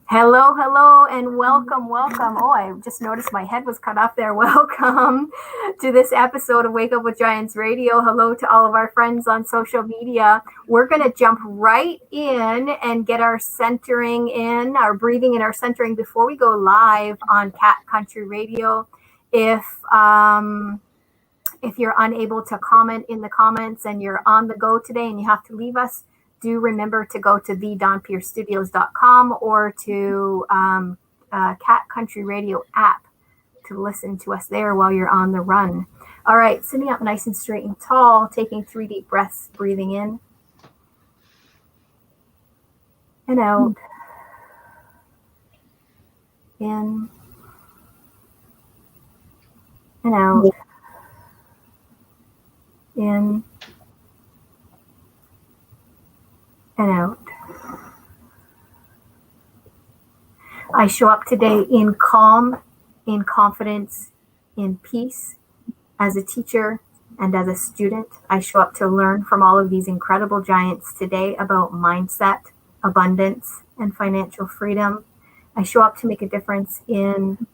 Hello, hello, and welcome. Oh, I just noticed my head was cut off there. Welcome to this episode of Wake Up with Giants Radio. Hello to all of our friends on social media. We're going to jump right in and get our centering in, our breathing and our centering before we go live on Cat Country Radio. If you're unable to comment in the comments and you're on the go today and you have to leave us, do remember to go to thedonpierstudios.com or to Cat Country Radio app to listen to us there while you're on the run. All right, sitting up nice and straight and tall, taking 3 deep breaths, breathing in and out. In and out. In and out. I show up today in calm, in confidence, in peace. As a teacher and as a student, I show up to learn from all of these incredible giants today about mindset, abundance, and financial freedom. I show up to make a difference in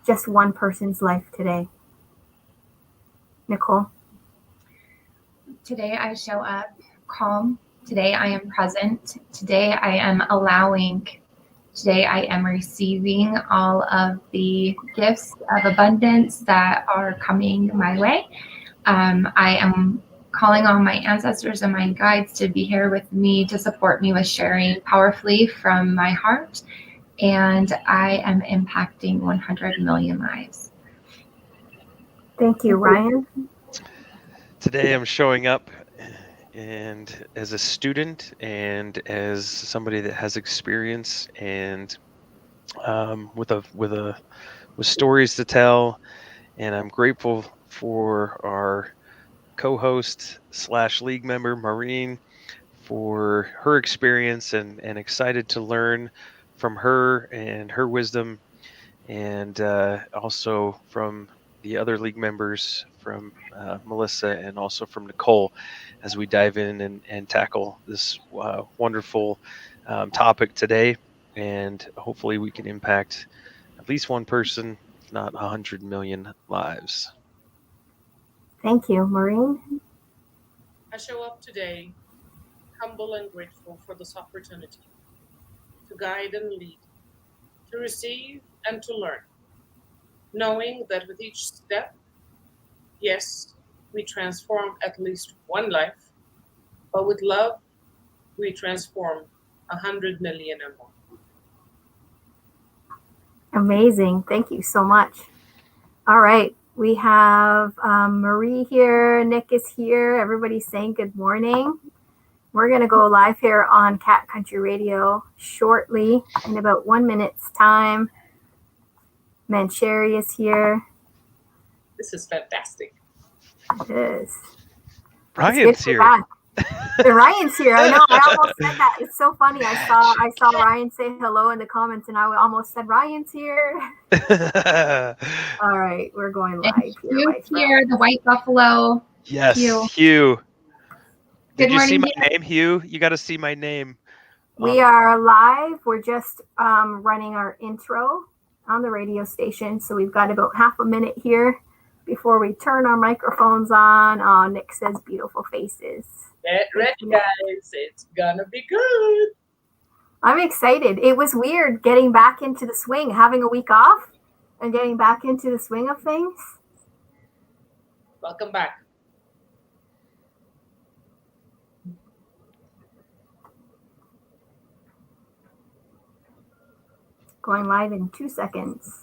just one person's life today. Nicole? Today I show up calm. Today I am present. Today I am allowing. Today I am receiving all of the gifts of abundance that are coming my way. I am calling on my ancestors and my guides to be here with me to support me with sharing powerfully from my heart. And I am impacting 100 million lives. Thank you, Ryan. Today I'm showing up and as a student and as somebody that has experience and with stories to tell, and I'm grateful for our co-host / league member Maureen for her experience and excited to learn from her and her wisdom, and also from the other league members, from Melissa and also from Nicole, as we dive in and tackle this wonderful topic today. And hopefully we can impact at least one person, if not 100 million lives. Thank you, Maureen. I show up today humble and grateful for this opportunity to guide and lead, to receive and to learn, knowing that with each step, yes, we transform at least one life, but with love, we transform 100 million or more. Amazing. Thank you so much. All right. We have Marie here. Nick is here. Everybody's saying good morning. We're going to go live here on Cat Country Radio shortly in about 1 minute's time. Mancheri is here. This is fantastic. It is. Ryan's here. Ryan's here. I know. I almost said that. It's so funny. I saw Ryan say hello in the comments, and I almost said Ryan's here. All right, we're going live. Here, the white buffalo. Yes, Hugh. Did you see my Hugh. name, Hugh? You got to see my name. We are live. We're just running our intro on the radio station, so we've got about half a minute here before we turn our microphones on. Oh, Nick says beautiful faces. Get ready, guys. It's gonna be good. I'm excited. It was weird getting back into the swing, having a week off and getting back into the swing of things. Welcome back. Going live in 2 seconds.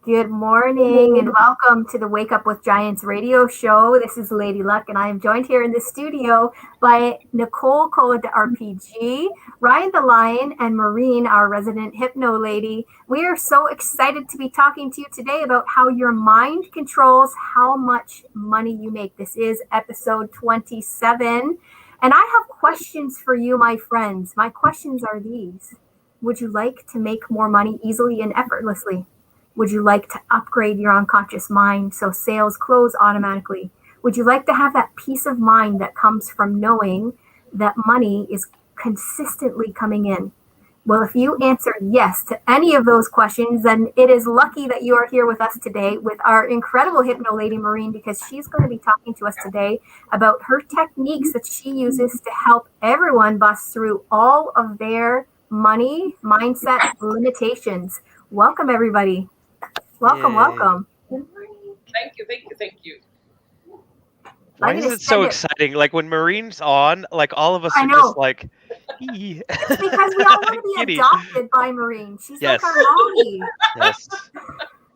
Good morning and welcome to the Wake Up with Giants radio show. This is Lady Luck, and I am joined here in the studio by Nicole Cola de RPG, Ryan the Lion, and Maureen, our resident hypno lady. We are so excited to be talking to you today about how your mind controls how much money you make. This is episode 27. And I have questions for you, my friends. My questions are these. Would you like to make more money easily and effortlessly? Would you like to upgrade your unconscious mind so sales close automatically? Would you like to have that peace of mind that comes from knowing that money is consistently coming in? Well, if you answer yes to any of those questions, then it is lucky that you are here with us today with our incredible hypno lady, Maureen, because she's going to be talking to us today about her techniques that she uses to help everyone bust through all of their money mindset limitations. Welcome, everybody. Welcome, Yay. welcome. Thank you. Why I'm is gonna it so send it. exciting? Like when Marine's on, like all of us I are know. just like, "Ee." It's because we all want to be Giddy. adopted by Maureen. She's Yes. like our mommy. Yes.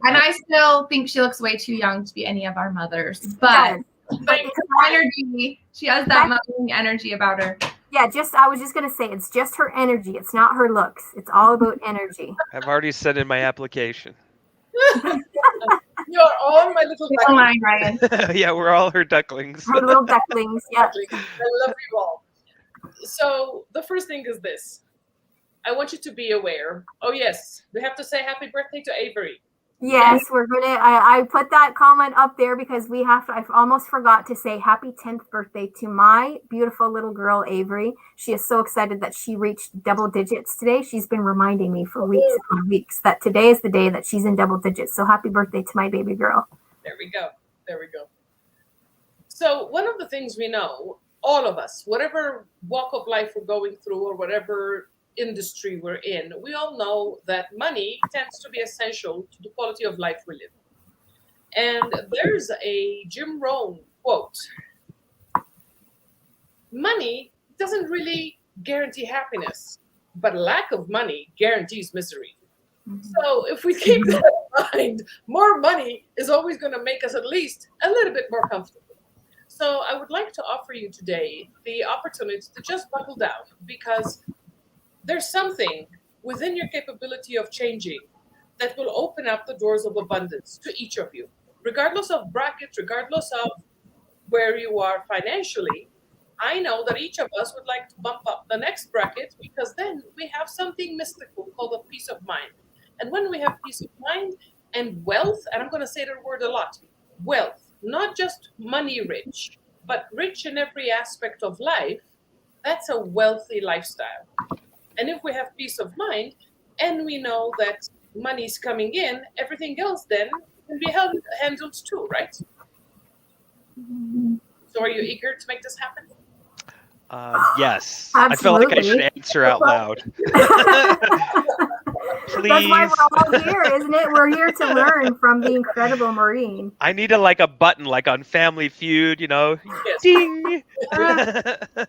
And I still think she looks way too young to be any of our mothers. But Yeah, but Thank it's her not- energy, she has that mothering energy about her. yeah, I was just gonna say it's just her energy. It's not her looks. It's all about energy. I've already sent in my application. You're all my little Keep in mind, Ryan. Yeah, we're all her ducklings. Her little ducklings. Yeah. ducklings. I love you all. So the first thing is this. I want you to be aware. Oh yes, we have to say happy birthday to Avery. Yes, we're gonna. I put that comment up there because we have to. I almost forgot to say happy 10th birthday to my beautiful little girl Avery. She is so excited that she reached double digits today. She's been reminding me for weeks and weeks that today is the day that she's in double digits. So happy birthday to my baby girl. There we go. So one of the things we know, all of us, whatever walk of life we're going through or whatever industry we're in, we all know that money tends to be essential to the quality of life we live. And there's a Jim Rohn quote. Money doesn't really guarantee happiness, but lack of money guarantees misery. So if we keep that in mind, more money is always going to make us at least a little bit more comfortable. So I would like to offer you today the opportunity to just buckle down because there's something within your capability of changing that will open up the doors of abundance to each of you, regardless of brackets, regardless of where you are financially. I know that each of us would like to bump up the next bracket because then we have something mystical called a peace of mind. And when we have peace of mind and wealth, and I'm going to say that word a lot, wealth, not just money rich, but rich in every aspect of life, that's a wealthy lifestyle. And if we have peace of mind and we know that money's coming in, everything else then can be handled too, right? So are you eager to make this happen? Yes. Absolutely. I feel like I should answer out loud. Please. That's why we're all here, isn't it? We're here to learn from the incredible Maureen. I need a button like on Family Feud, Yes. Ding. I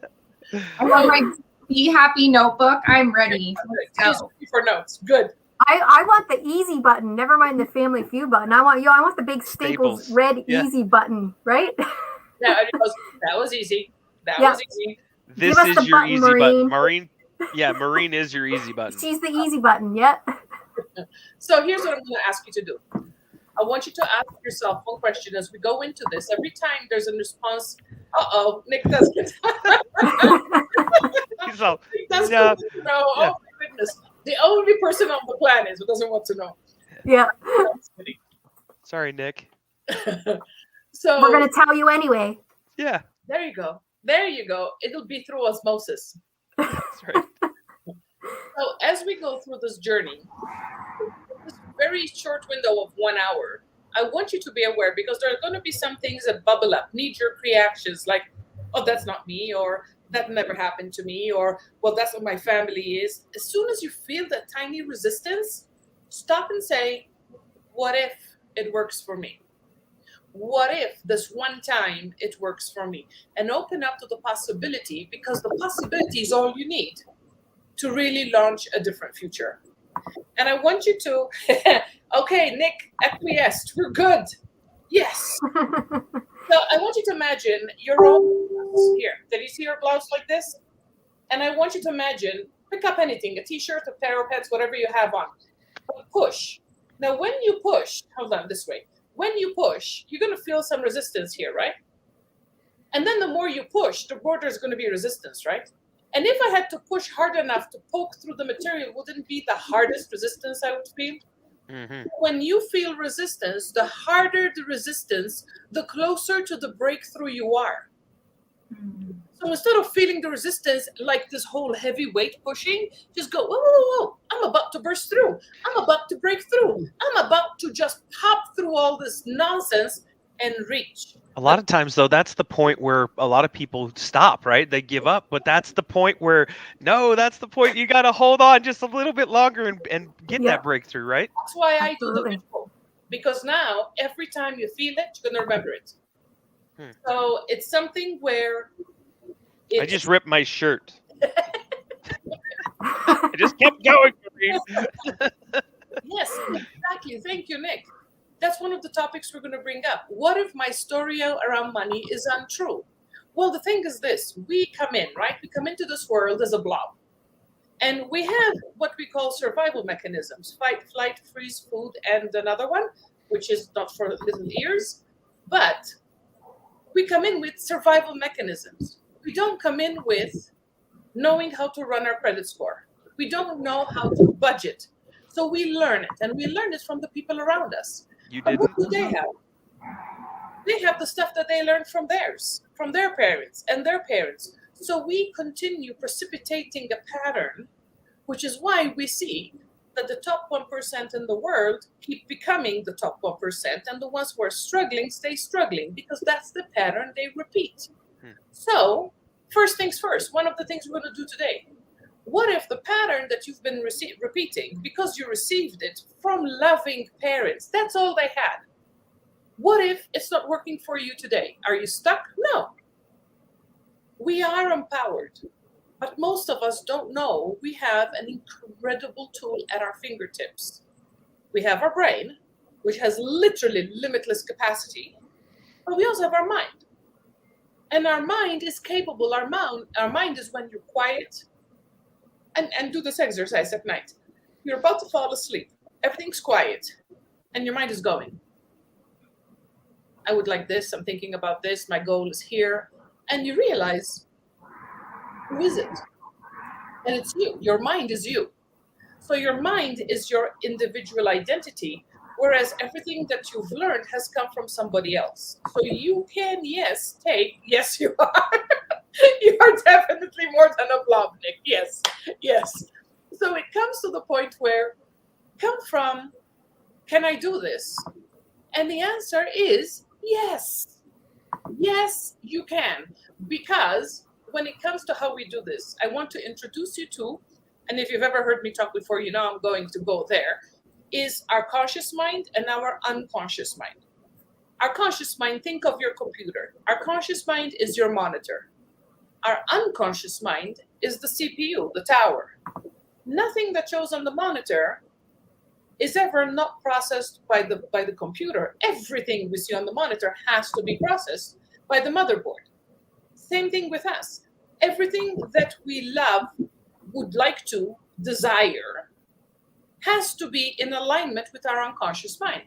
have my Be Happy notebook. I'm ready. Let's go. For notes. Good. I want the easy button. Never mind the Family Feud button. I want the big Staples red easy button, right? Yeah, that was easy. That was easy. This Give us is the your button, easy Maureen. button. Maureen is your easy button. She's the easy button. Yep. So here's what I'm going to ask you to do. I want you to ask yourself one question as we go into this. Every time there's a response, Nick does get He's all, Nick does no. want to know. Oh my goodness. The only person on the planet who doesn't want to know. Yeah. Sorry, Nick. So We're gonna tell you anyway. Yeah, there you go. There you go. It'll be through osmosis. that's right. So as we go through this journey, this very short window of 1 hour, I want you to be aware because there are going to be some things that bubble up, knee-jerk reactions like, oh, that's not me, or that never happened to me, or, well, that's what my family is. As soon as you feel that tiny resistance, stop and say, what if it works for me? What if this one time it works for me? And open up to the possibility because the possibility is all you need to really launch a different future. And I want you to, okay, Nick acquiesced. We're good. Yes. So I want you to imagine your own blouse here. Did you see your blouse like this? And I want you to imagine, pick up anything, a t-shirt, a pair of pants, whatever you have on. But push. Now, when you push, hold on this way. When you push, you're going to feel some resistance here, right? And then the more you push, the more there's going to be resistance, right? And if I had to push hard enough to poke through the material, wouldn't it be the hardest resistance I would feel? Mm-hmm. When you feel resistance, the harder the resistance, the closer to the breakthrough you are. Mm-hmm. So instead of feeling the resistance like this whole heavy weight pushing, just go, whoa, whoa, whoa, I'm about to burst through. I'm about to break through. I'm about to just pop through all this nonsense and reach. A lot of times, though, that's the point where a lot of people stop, right? They give up, but that's the point where, no, that's the point you got to hold on just a little bit longer and get Yep. that breakthrough, right? That's why I do the Absolutely. ritual. Because now, every time you feel it, you're going to remember it. So it's something where... I just ripped my shirt. I just kept going, Maureen. Yes, exactly. Thank you, Nick. That's one of the topics we're going to bring up. What if my story around money is untrue? Well, the thing is this. We come in, right? We come into this world as a blob. And we have what we call survival mechanisms. Fight, flight, freeze, food, and another one, which is not for little ears. But we come in with survival mechanisms. We don't come in with knowing how to run our credit score. We don't know how to budget. So we learn it, and we learn it from the people around us. You But what didn't? do they have? They have the stuff that they learned from theirs, from their parents and their parents. So we continue precipitating a pattern, which is why we see that the top 1% in the world keep becoming the top 1%, and the ones who are struggling stay struggling, because that's the pattern they repeat. So, first things first, one of the things we're going to do today. What if the pattern that you've been repeating, because you received it from loving parents, that's all they had? What if it's not working for you today? Are you stuck? No. We are empowered, but most of us don't know we have an incredible tool at our fingertips. We have our brain, which has literally limitless capacity, but we also have our mind. And our mind is capable, our mind is when you're quiet, and do this exercise at night. You're about to fall asleep, everything's quiet, and your mind is going. I would like this, I'm thinking about this, my goal is here. And you realize, who is it? And it's you. Your mind is you. So your mind is your individual identity, whereas everything that you've learned has come from somebody else. So you can, yes, you are. You are definitely more than a blob, Nick. Yes, yes. So it comes to the point where, come from, can I do this? And the answer is yes. Yes, you can. Because when it comes to how we do this, I want to introduce you to, and if you've ever heard me talk before, you know I'm going to go there, is our conscious mind and our unconscious mind. Our conscious mind, think of your computer. Our conscious mind is your monitor. Our unconscious mind is the CPU, the tower. Nothing that shows on the monitor is ever not processed by the computer. Everything we see on the monitor has to be processed by the motherboard. Same thing with us. Everything that we love, would like to, desire, has to be in alignment with our unconscious mind.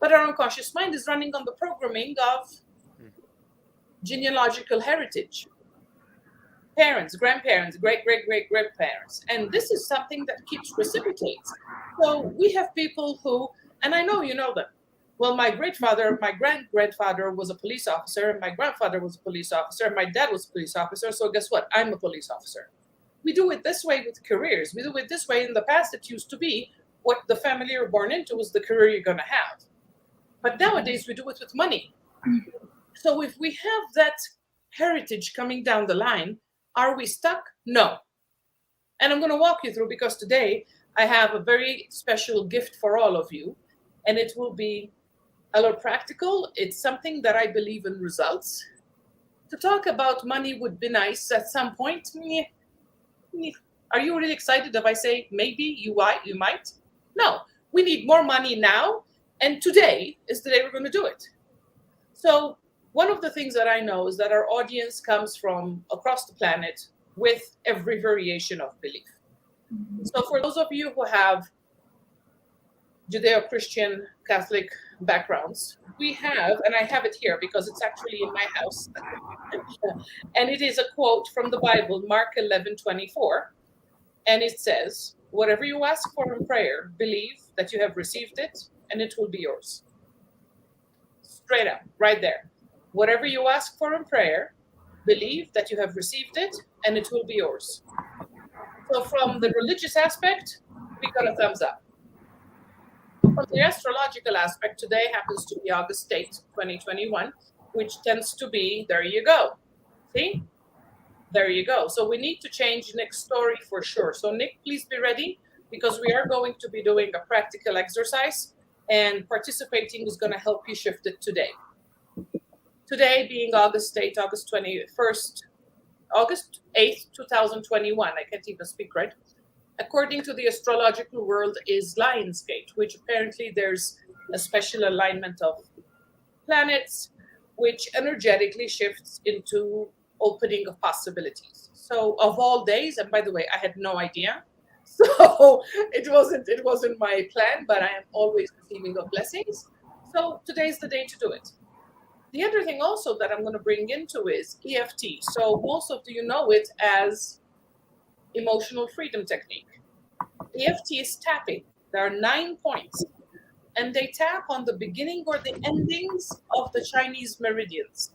But our unconscious mind is running on the programming of genealogical heritage. Parents, grandparents, great-great-great-grandparents. And this is something that keeps precipitates. So we have people who, and I know you know them. Well, my great-grandfather was a police officer, and my grandfather was a police officer, and my dad was a police officer, so guess what? I'm a police officer. We do it this way with careers. We do it this way. In the past, it used to be what the family you're born into was the career you're going to have. But nowadays, we do it with money. So if we have that heritage coming down the line, are we stuck? No. And I'm going to walk you through, because today I have a very special gift for all of you, and it will be a little practical. It's something that I believe in results. To talk about money would be nice at some point. Are you really excited if I say maybe you might? No, we need more money now, and today is the day we're going to do it. So one of the things that I know is that our audience comes from across the planet with every variation of belief. So for those of you who have Judeo-Christian Catholic backgrounds, we have, and I have it here because it's actually in my house, and it is a quote from the Bible, Mark 11:24, and it says, whatever you ask for in prayer, believe that you have received it, and it will be yours. Straight up, right there. Whatever you ask for in prayer, believe that you have received it, and it will be yours. So from the religious aspect, we got a thumbs up. From the astrological aspect, today happens to be August 8th, 2021, which tends to be, there you go. See? There you go. So we need to change Nick's story for sure. So Nick, please be ready, because we are going to be doing a practical exercise, and participating is going to help you shift it today. Today being August 8th, August 8th, 2021. I can't even speak right. According to the astrological world is Lion's Gate, which apparently there's a special alignment of planets, which energetically shifts into opening of possibilities. So of all days, and by the way, I had no idea. So it wasn't my plan, but I am always receiving of blessings. So today's the day to do it. The other thing also that I'm going to bring into is EFT. So most of you know it as emotional freedom technique. EFT is tapping. There are 9 points, and they tap on the beginning or the endings of the Chinese meridians.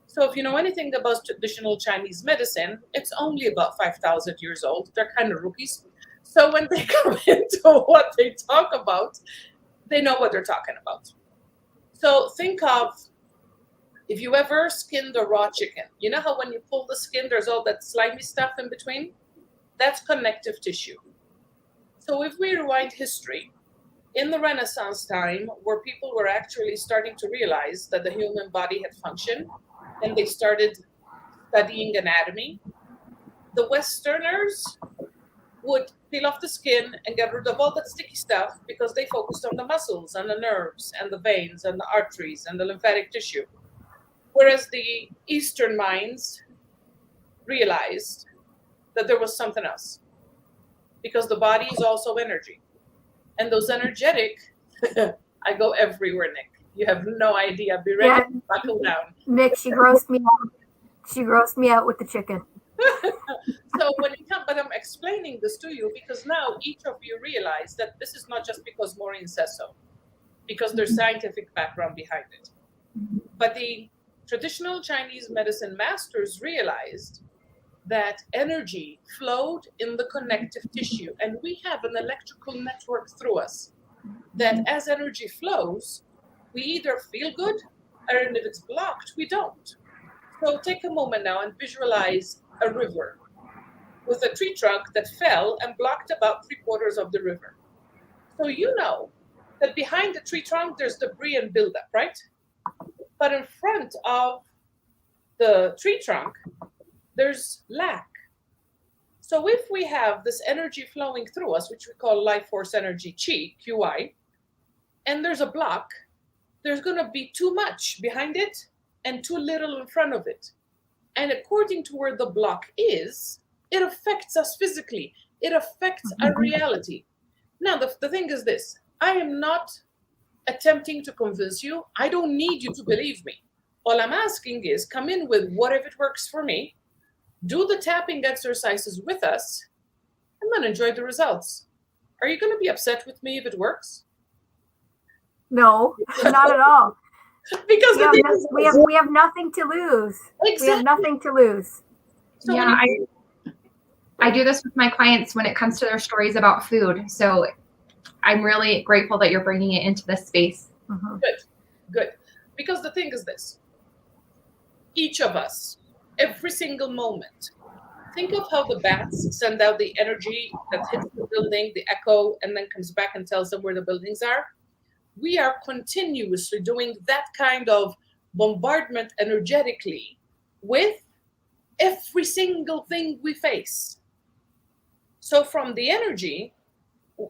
So if you know anything about traditional Chinese medicine, it's only about 5,000 years old. They're kind of rookies. So when they come into what they talk about, they know what they're talking about. So think of, if you ever skinned a raw chicken, you know how when you pull the skin, there's all that slimy stuff in between? That's connective tissue. So if we rewind history, in the Renaissance time, where people were actually starting to realize that the human body had function, and they started studying anatomy, the Westerners would peel off the skin and get rid of all that sticky stuff, because they focused on the muscles and the nerves and the veins and the arteries and the lymphatic tissue. Whereas the Eastern minds realized that there was something else, because the body is also energy. And those energetic, I go everywhere, Nick. You have no idea. Be ready to buckle down. Nick, she grossed me out. She grossed me out with the chicken. So when you come, but I'm explaining this to you because now each of you realize that this is not just because Maureen says so, because there's scientific background behind it. But the traditional Chinese medicine masters realized that energy flowed in the connective tissue, and we have an electrical network through us that as energy flows, we either feel good, or if it's blocked, we don't. So take a moment now and visualize a river with a tree trunk that fell and blocked about 3/4 of the river. So you know that behind the tree trunk, there's debris and buildup, right? But in front of the tree trunk, there's lack. So if we have this energy flowing through us, which we call life force energy, Qi, QI, and there's a block, there's going to be too much behind it and too little in front of it. And according to where the block is, it affects us physically. It affects our reality. Now, the thing is this. I am not attempting to convince you. I don't need you to believe me. All I'm asking is come in with what if it works for me, do the tapping exercises with us, and then enjoy the results. Are you going to be upset with me if it works? No, not at all. Because we have nothing to lose. Exactly. We have nothing to lose. So yeah, I do this with my clients when it comes to their stories about food. So I'm really grateful that you're bringing it into this space. Mm-hmm. Good. Because the thing is this. Each of us, every single moment, think of how the bats send out the energy that hits the building, the echo, and then comes back and tells them where the buildings are. We are continuously doing that kind of bombardment energetically with every single thing we face. So from the energy,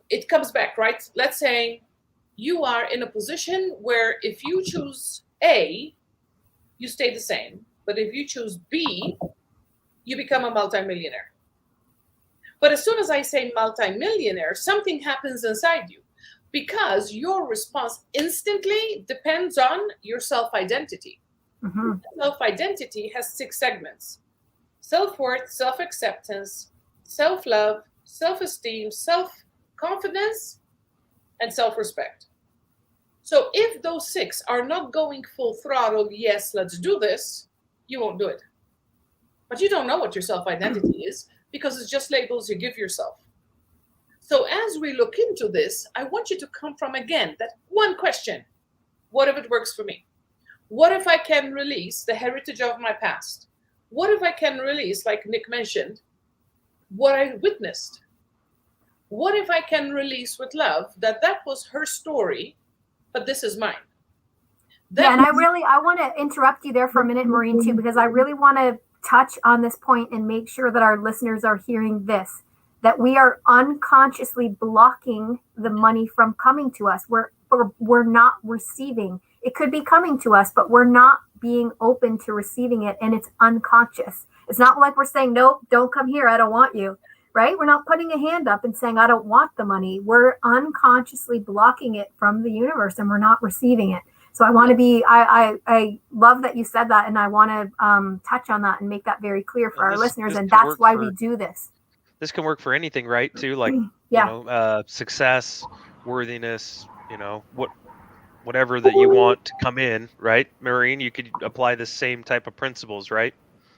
it comes back, right? Let's say you are in a position where if you choose A, you stay the same. But if you choose B, you become a multimillionaire. But as soon as I say multimillionaire, something happens inside you, because your response instantly depends on your self-identity. Mm-hmm. Self-identity has 6 segments: self-worth, self-acceptance, self-love, self-esteem, self-confidence, and self-respect. So if those 6 are not going full throttle, yes, let's do this, you won't do it. but you don't know what your self-identity is because it's just labels you give yourself. So as we look into this, I want you to come from, again, that one question. What if it works for me? What if I can release the heritage of my past? What if I can release, like Nick mentioned, what I witnessed? What if I can release with love that was her story, but this is mine? And I want to interrupt you there for a minute, Maureen, too, because I really want to touch on this point and make sure that our listeners are hearing this, that we are unconsciously blocking the money from coming to us. We're not receiving. It could be coming to us, but we're not being open to receiving it, and it's unconscious. It's not like we're saying, nope, don't come here, I don't want you, right? We're not putting a hand up and saying, I don't want the money. We're unconsciously blocking it from the universe, and we're not receiving it. So I want to be, I love that you said that, and I want to touch on that and make that very clear for our listeners, and that's why we do this. This can work for anything, right? Too, like, success, worthiness, whatever that you want to come in, right? Maureen, you could apply the same type of principles, right?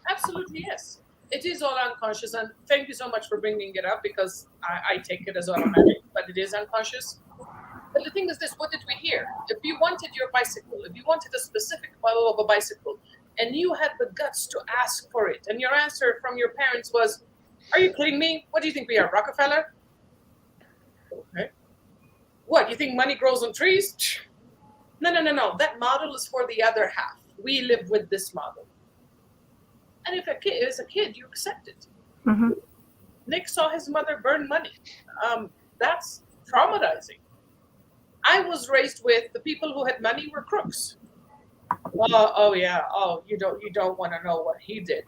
Absolutely, yes. It is all unconscious, and thank you so much for bringing it up, because I take it as automatic, but it is unconscious. But the thing is this, what did we hear? If you wanted your bicycle, if you wanted a specific model of a bicycle, and you had the guts to ask for it, and your answer from your parents was, are you kidding me? What do you think we are, Rockefeller? Okay. What, you think money grows on trees? No. That model is for the other half. We live with this model. And if as a kid, you accept it. Mm-hmm. Nick saw his mother burn money. That's traumatizing. I was raised with the people who had money were crooks. You don't want to know what he did.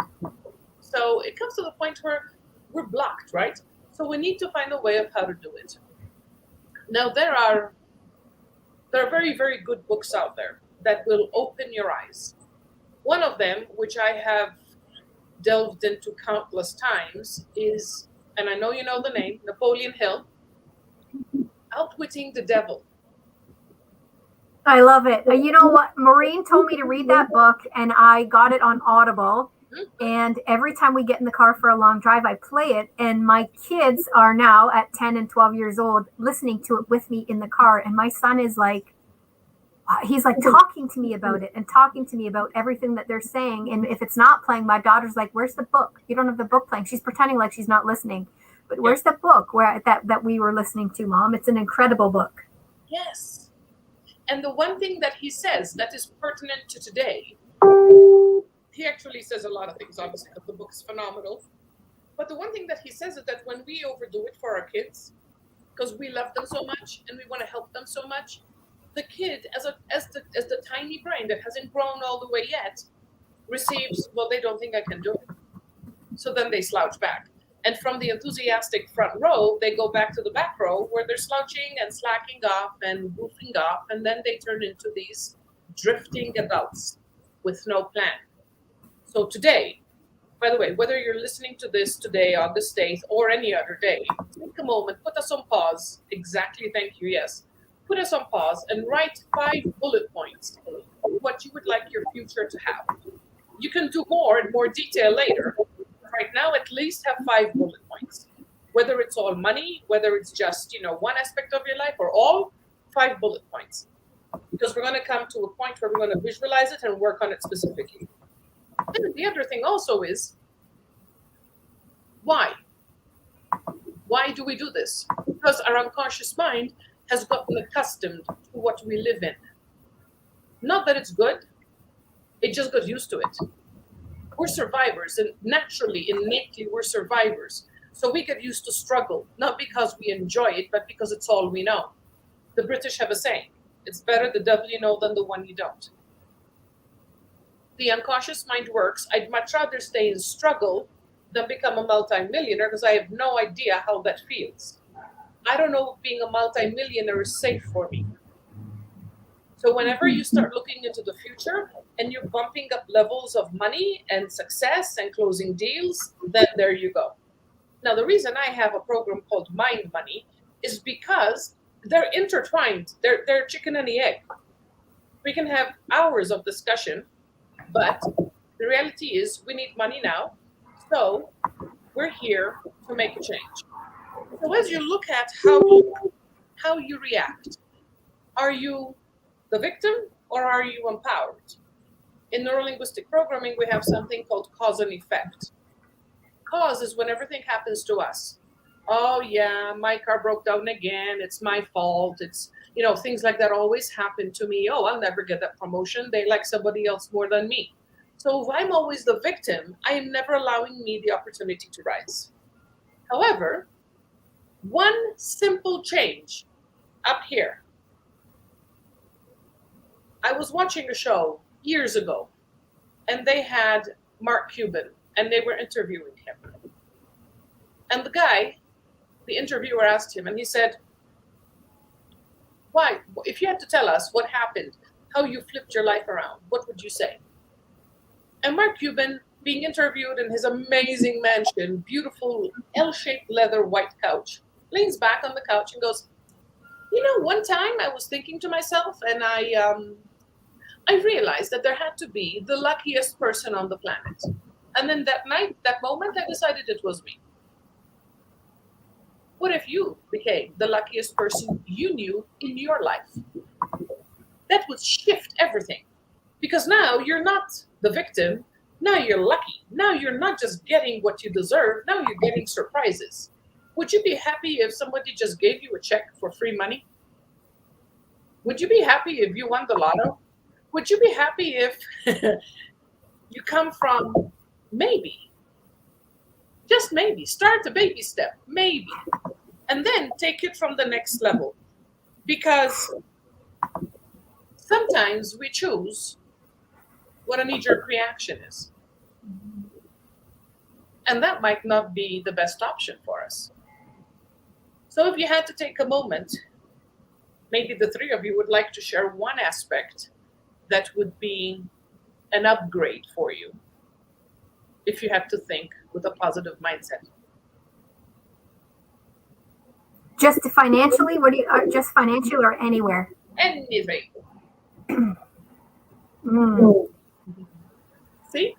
So it comes to the point where we're blocked, right? So we need to find a way of how to do it. Now there are very, very good books out there that will open your eyes. One of them, which I have delved into countless times, is, and I know you know the name, Napoleon Hill, Outwitting the Devil. I love it. You know what? Maureen told me to read that book, and I got it on Audible. And every time we get in the car for a long drive, I play it. And my kids are now at 10 and 12 years old listening to it with me in the car. And my son is like, he's like talking to me about it and talking to me about everything that they're saying. And if it's not playing, my daughter's like, where's the book? You don't have the book playing. She's pretending like she's not listening. But where's the book that we were listening to, Mom? It's an incredible book. Yes. And the one thing that he says that is pertinent to today, he actually says a lot of things, obviously, because the book is phenomenal. But the one thing that he says is that when we overdo it for our kids, because we love them so much and we want to help them so much, the kid, as the tiny brain that hasn't grown all the way yet, receives, well, they don't think I can do it. So then they slouch back. And from the enthusiastic front row, they go back to the back row where they're slouching and slacking off and goofing off. And then they turn into these drifting adults with no plan. So today, by the way, whether you're listening to this today on this day or any other day, take a moment, put us on pause. Exactly, thank you, yes. Put us on pause and write 5 bullet points of what you would like your future to have. You can do more in more detail later. Right now, at least have 5 bullet points. Whether it's all money, whether it's just, one aspect of your life or all, 5 bullet points. Because we're going to come to a point where we're going to visualize it and work on it specifically. And the other thing also is, why? Why do we do this? Because our unconscious mind has gotten accustomed to what we live in. Not that it's good, it just got used to it. We're survivors, and naturally, innately, we're survivors. So we get used to struggle, not because we enjoy it, but because it's all we know. The British have a saying, it's better the devil you know than the one you don't. The unconscious mind works. I'd much rather stay in struggle than become a multimillionaire because I have no idea how that feels. I don't know if being a multimillionaire is safe for me. So whenever you start looking into the future and you're bumping up levels of money and success and closing deals, then there you go. Now, the reason I have a program called Mind Money is because they're intertwined. They're chicken and the egg. We can have hours of discussion, but the reality is we need money now So we're here to make a change. So as you look at how you react, are you the victim or are you empowered? In neurolinguistic programming, we have something called cause and effect. Cause is when everything happens to us. Oh yeah, my car broke down again. It's my fault. It's, things like that always happen to me. Oh, I'll never get that promotion. They like somebody else more than me. So if I'm always the victim, I am never allowing me the opportunity to rise. However, one simple change up here. I was watching a show years ago, and they had Mark Cuban, and they were interviewing him. And the interviewer asked him, and he said, why, if you had to tell us what happened, how you flipped your life around, what would you say? And Mark Cuban, being interviewed in his amazing mansion, beautiful L-shaped leather white couch, leans back on the couch and goes, one time I was thinking to myself, and I realized that there had to be the luckiest person on the planet. And then that moment, I decided it was me. What if you became the luckiest person you knew in your life? That would shift everything. Because now you're not the victim. Now you're lucky. Now you're not just getting what you deserve. Now you're getting surprises. Would you be happy if somebody just gave you a check for free money? Would you be happy if you won the lotto? Would you be happy if you come from maybe, just maybe, start a baby step, maybe, and then take it from the next level? Because sometimes we choose what a knee-jerk reaction is. And that might not be the best option for us. So if you had to take a moment, maybe the three of you would like to share one aspect that would be an upgrade for you if you have to think with a positive mindset. Just financially? Just financially or anywhere? Anything. See?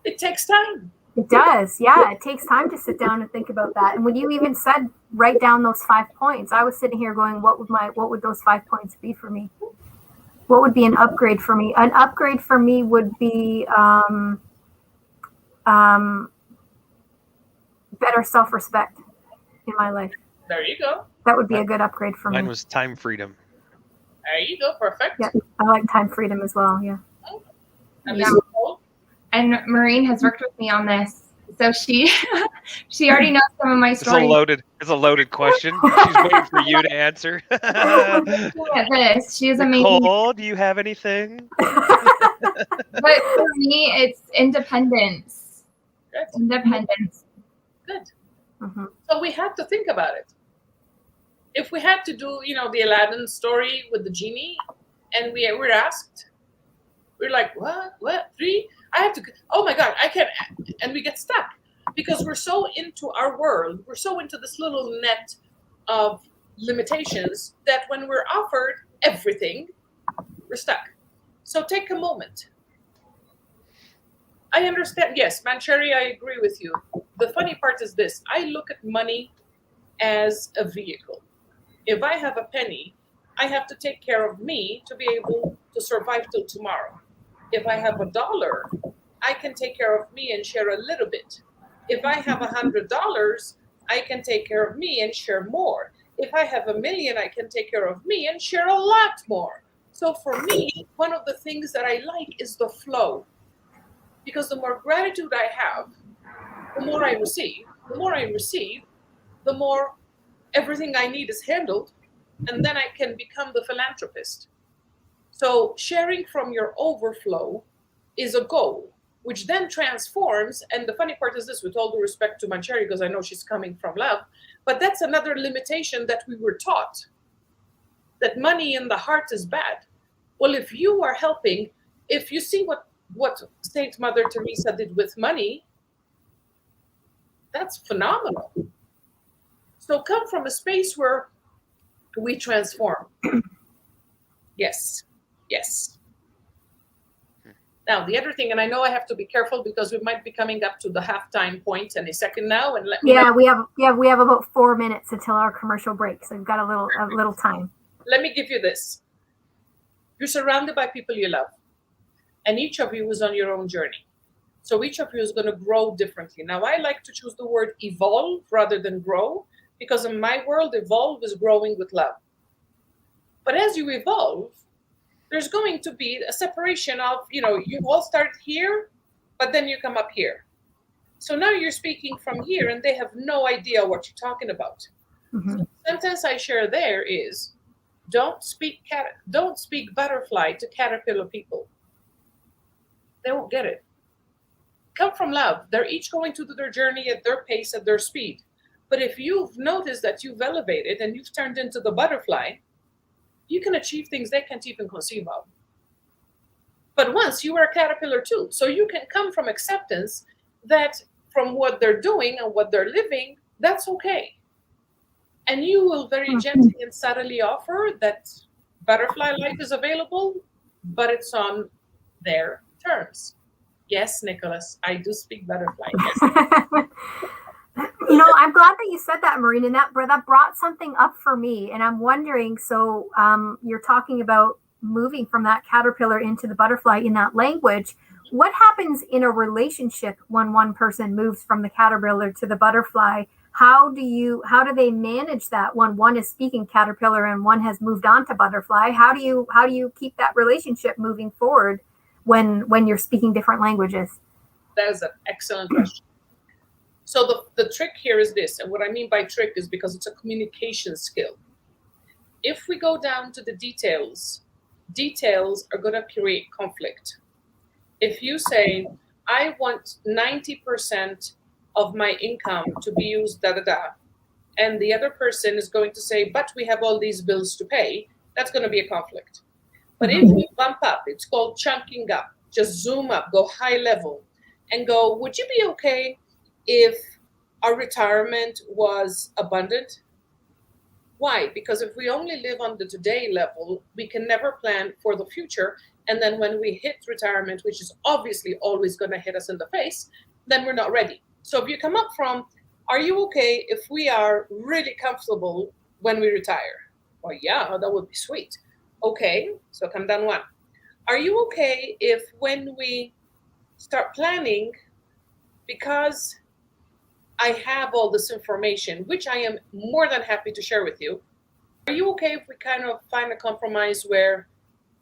It takes time. It does. Yeah, it takes time to sit down and think about that. And when you even said write down those 5 points, I was sitting here going, what would those 5 points be for me? What would be an upgrade for me? An upgrade for me would be better self-respect in my life. There you go. That would be a good upgrade for me. Mine was time freedom. There you go. Perfect. Yeah, I like time freedom as well. Yeah. And Yeah. And Maureen has worked with me on this. So she already knows some of my stories. It's a loaded question. She's waiting for you to answer. At this. She is amazing. Nicole, do you have anything? But for me, it's independence. Good. Independence. Good. Mm-hmm. So we had to think about it. If we had to do, the Aladdin story with the genie, and we were asked, we're like, what, 3? I have to, oh my God, I can't, and we get stuck because we're so into our world, we're so into this little net of limitations that when we're offered everything, we're stuck. So take a moment. I understand, yes, Mancheri, I agree with you. The funny part is this, I look at money as a vehicle. If I have a penny, I have to take care of me to be able to survive till tomorrow. If I have $1, I can take care of me and share a little bit. If I have $100, I can take care of me and share more. If I have $1 million, I can take care of me and share a lot more. So for me, one of the things that I like is the flow. Because the more gratitude I have, the more I receive. The more I receive, the more everything I need is handled, and then I can become the philanthropist. So sharing from your overflow is a goal, which then transforms. And the funny part is this, with all due respect to Mancheri, because I know she's coming from love, but that's another limitation that we were taught, that money in the heart is bad. Well, if you are helping, if you see what Saint Mother Teresa did with money, that's phenomenal. So come from a space where we transform. Yes. Now, the other thing, and I know I have to be careful because we might be coming up to the halftime point any second now, and let me know. We have about 4 minutes until our commercial break, so we've got a little time. Let me give you this. You're surrounded by people you love, and each of you is on your own journey. So each of you is going to grow differently. Now, I like to choose the word evolve rather than grow, because in my world, evolve is growing with love. But as you evolve, there's going to be a separation of, you all start here, but then you come up here. So now you're speaking from here and they have no idea what you're talking about. Mm-hmm. So the sentence I share there is, don't speak butterfly to caterpillar people. They won't get it. Come from love. They're each going to do their journey at their pace, at their speed. But if you've noticed that you've elevated and you've turned into the butterfly, you can achieve things they can't even conceive of. But once you are a caterpillar too, so you can come from acceptance that from what they're doing and what they're living, that's okay. And you will very gently and subtly offer that butterfly life is available, but it's on their terms. Yes, Nicholas, I do speak butterfly. Yes. I'm glad that you said that, Maureen, and that brought something up for me. And I'm wondering, so you're talking about moving from that caterpillar into the butterfly in that language. What happens in a relationship when one person moves from the caterpillar to the butterfly? How do they manage that when one is speaking caterpillar and one has moved on to butterfly? How do you keep that relationship moving forward when you're speaking different languages? That is an excellent question. So the trick here is this, and what I mean by trick is because it's a communication skill. If we go down to the details are going to create conflict. If you say, I want 90% of my income to be used and the other person is going to say, but we have all these bills to pay, that's going to be a conflict. But if we bump up, it's called chunking up, just zoom up, go high level and go, would you be okay if our retirement was abundant? Why? Because if we only live on the today level, we can never plan for the future. And then when we hit retirement, which is obviously always going to hit us in the face, then we're not ready. So if you come up from, are you okay if we are really comfortable when we retire? Well, yeah, that would be sweet. Okay, so come down one. Are you okay if when we start planning, because I have all this information, which I am more than happy to share with you, are you okay if we kind of find a compromise where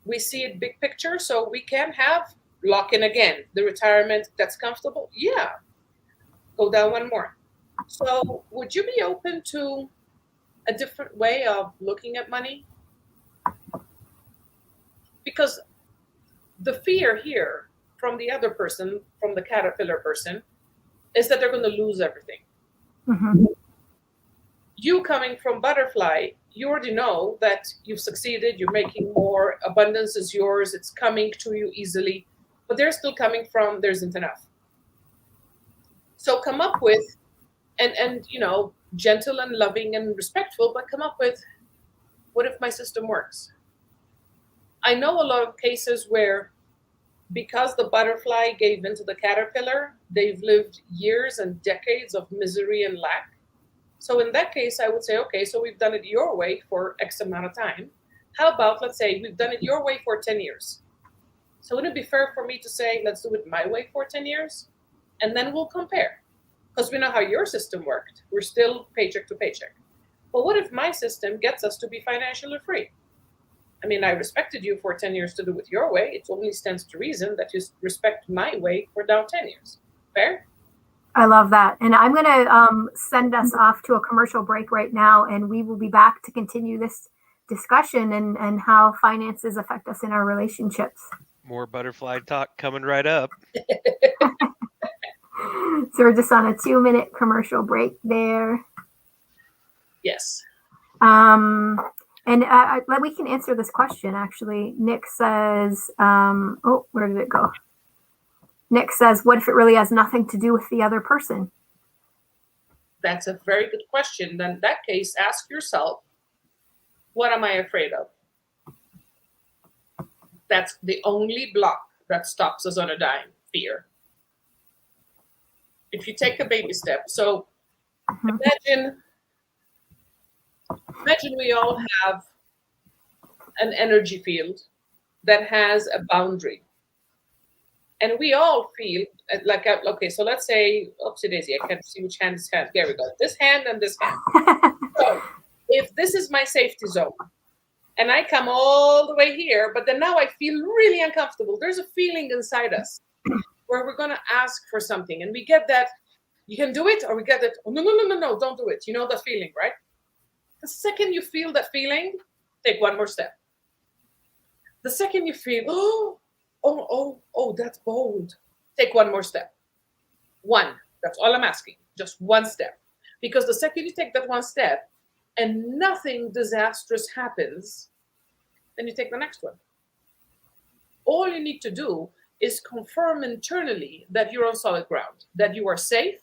we see it big picture so we can have lock in again, the retirement that's comfortable? Yeah. Go down one more. So would you be open to a different way of looking at money? Because the fear here from the other person, from the caterpillar person, is that they're going to lose everything. Mm-hmm. You coming from butterfly, you already know that you've succeeded, you're making more, abundance is yours, it's coming to you easily, but they're still coming from there isn't enough. So come up with, and gentle and loving and respectful, but come up with, what if my system works? I know a lot of cases where because the butterfly gave into the caterpillar, they've lived years and decades of misery and lack. So in that case, I would say, okay, so we've done it your way for X amount of time. How about, let's say, we've done it your way for 10 years. So wouldn't it be fair for me to say, let's do it my way for 10 years? And then we'll compare. Because we know how your system worked. We're still paycheck to paycheck. But what if my system gets us to be financially free? I mean, I respected you for 10 years to do it your way. It only stands to reason that you respect my way for now 10 years. Fair? I love that. And I'm going to send us off to a commercial break right now, and we will be back to continue this discussion and how finances affect us in our relationships. More butterfly talk coming right up. So we're just on a 2-minute commercial break there. Yes. And we can answer this question, actually. Nick says, where did it go? Nick says, what if it really has nothing to do with the other person? That's a very good question. Then in that case, ask yourself, what am I afraid of? That's the only block that stops us on a dime? Fear. If you take a baby step, so imagine we all have an energy field that has a boundary. And we all feel like, okay, so let's say, oopsie daisy, I can't see which hand is hand. There we go. This hand and this hand. So if this is my safety zone, and I come all the way here, but then now I feel really uncomfortable. There's a feeling inside us where we're going to ask for something. And we get that, you can do it, or we get that, oh, no, don't do it. You know the feeling, right? The second you feel that feeling, take one more step. The second you feel, oh, that's bold. Take one more step. One, that's all I'm asking. Just one step. Because the second you take that one step and nothing disastrous happens, then you take the next one. All you need to do is confirm internally that you're on solid ground, that you are safe,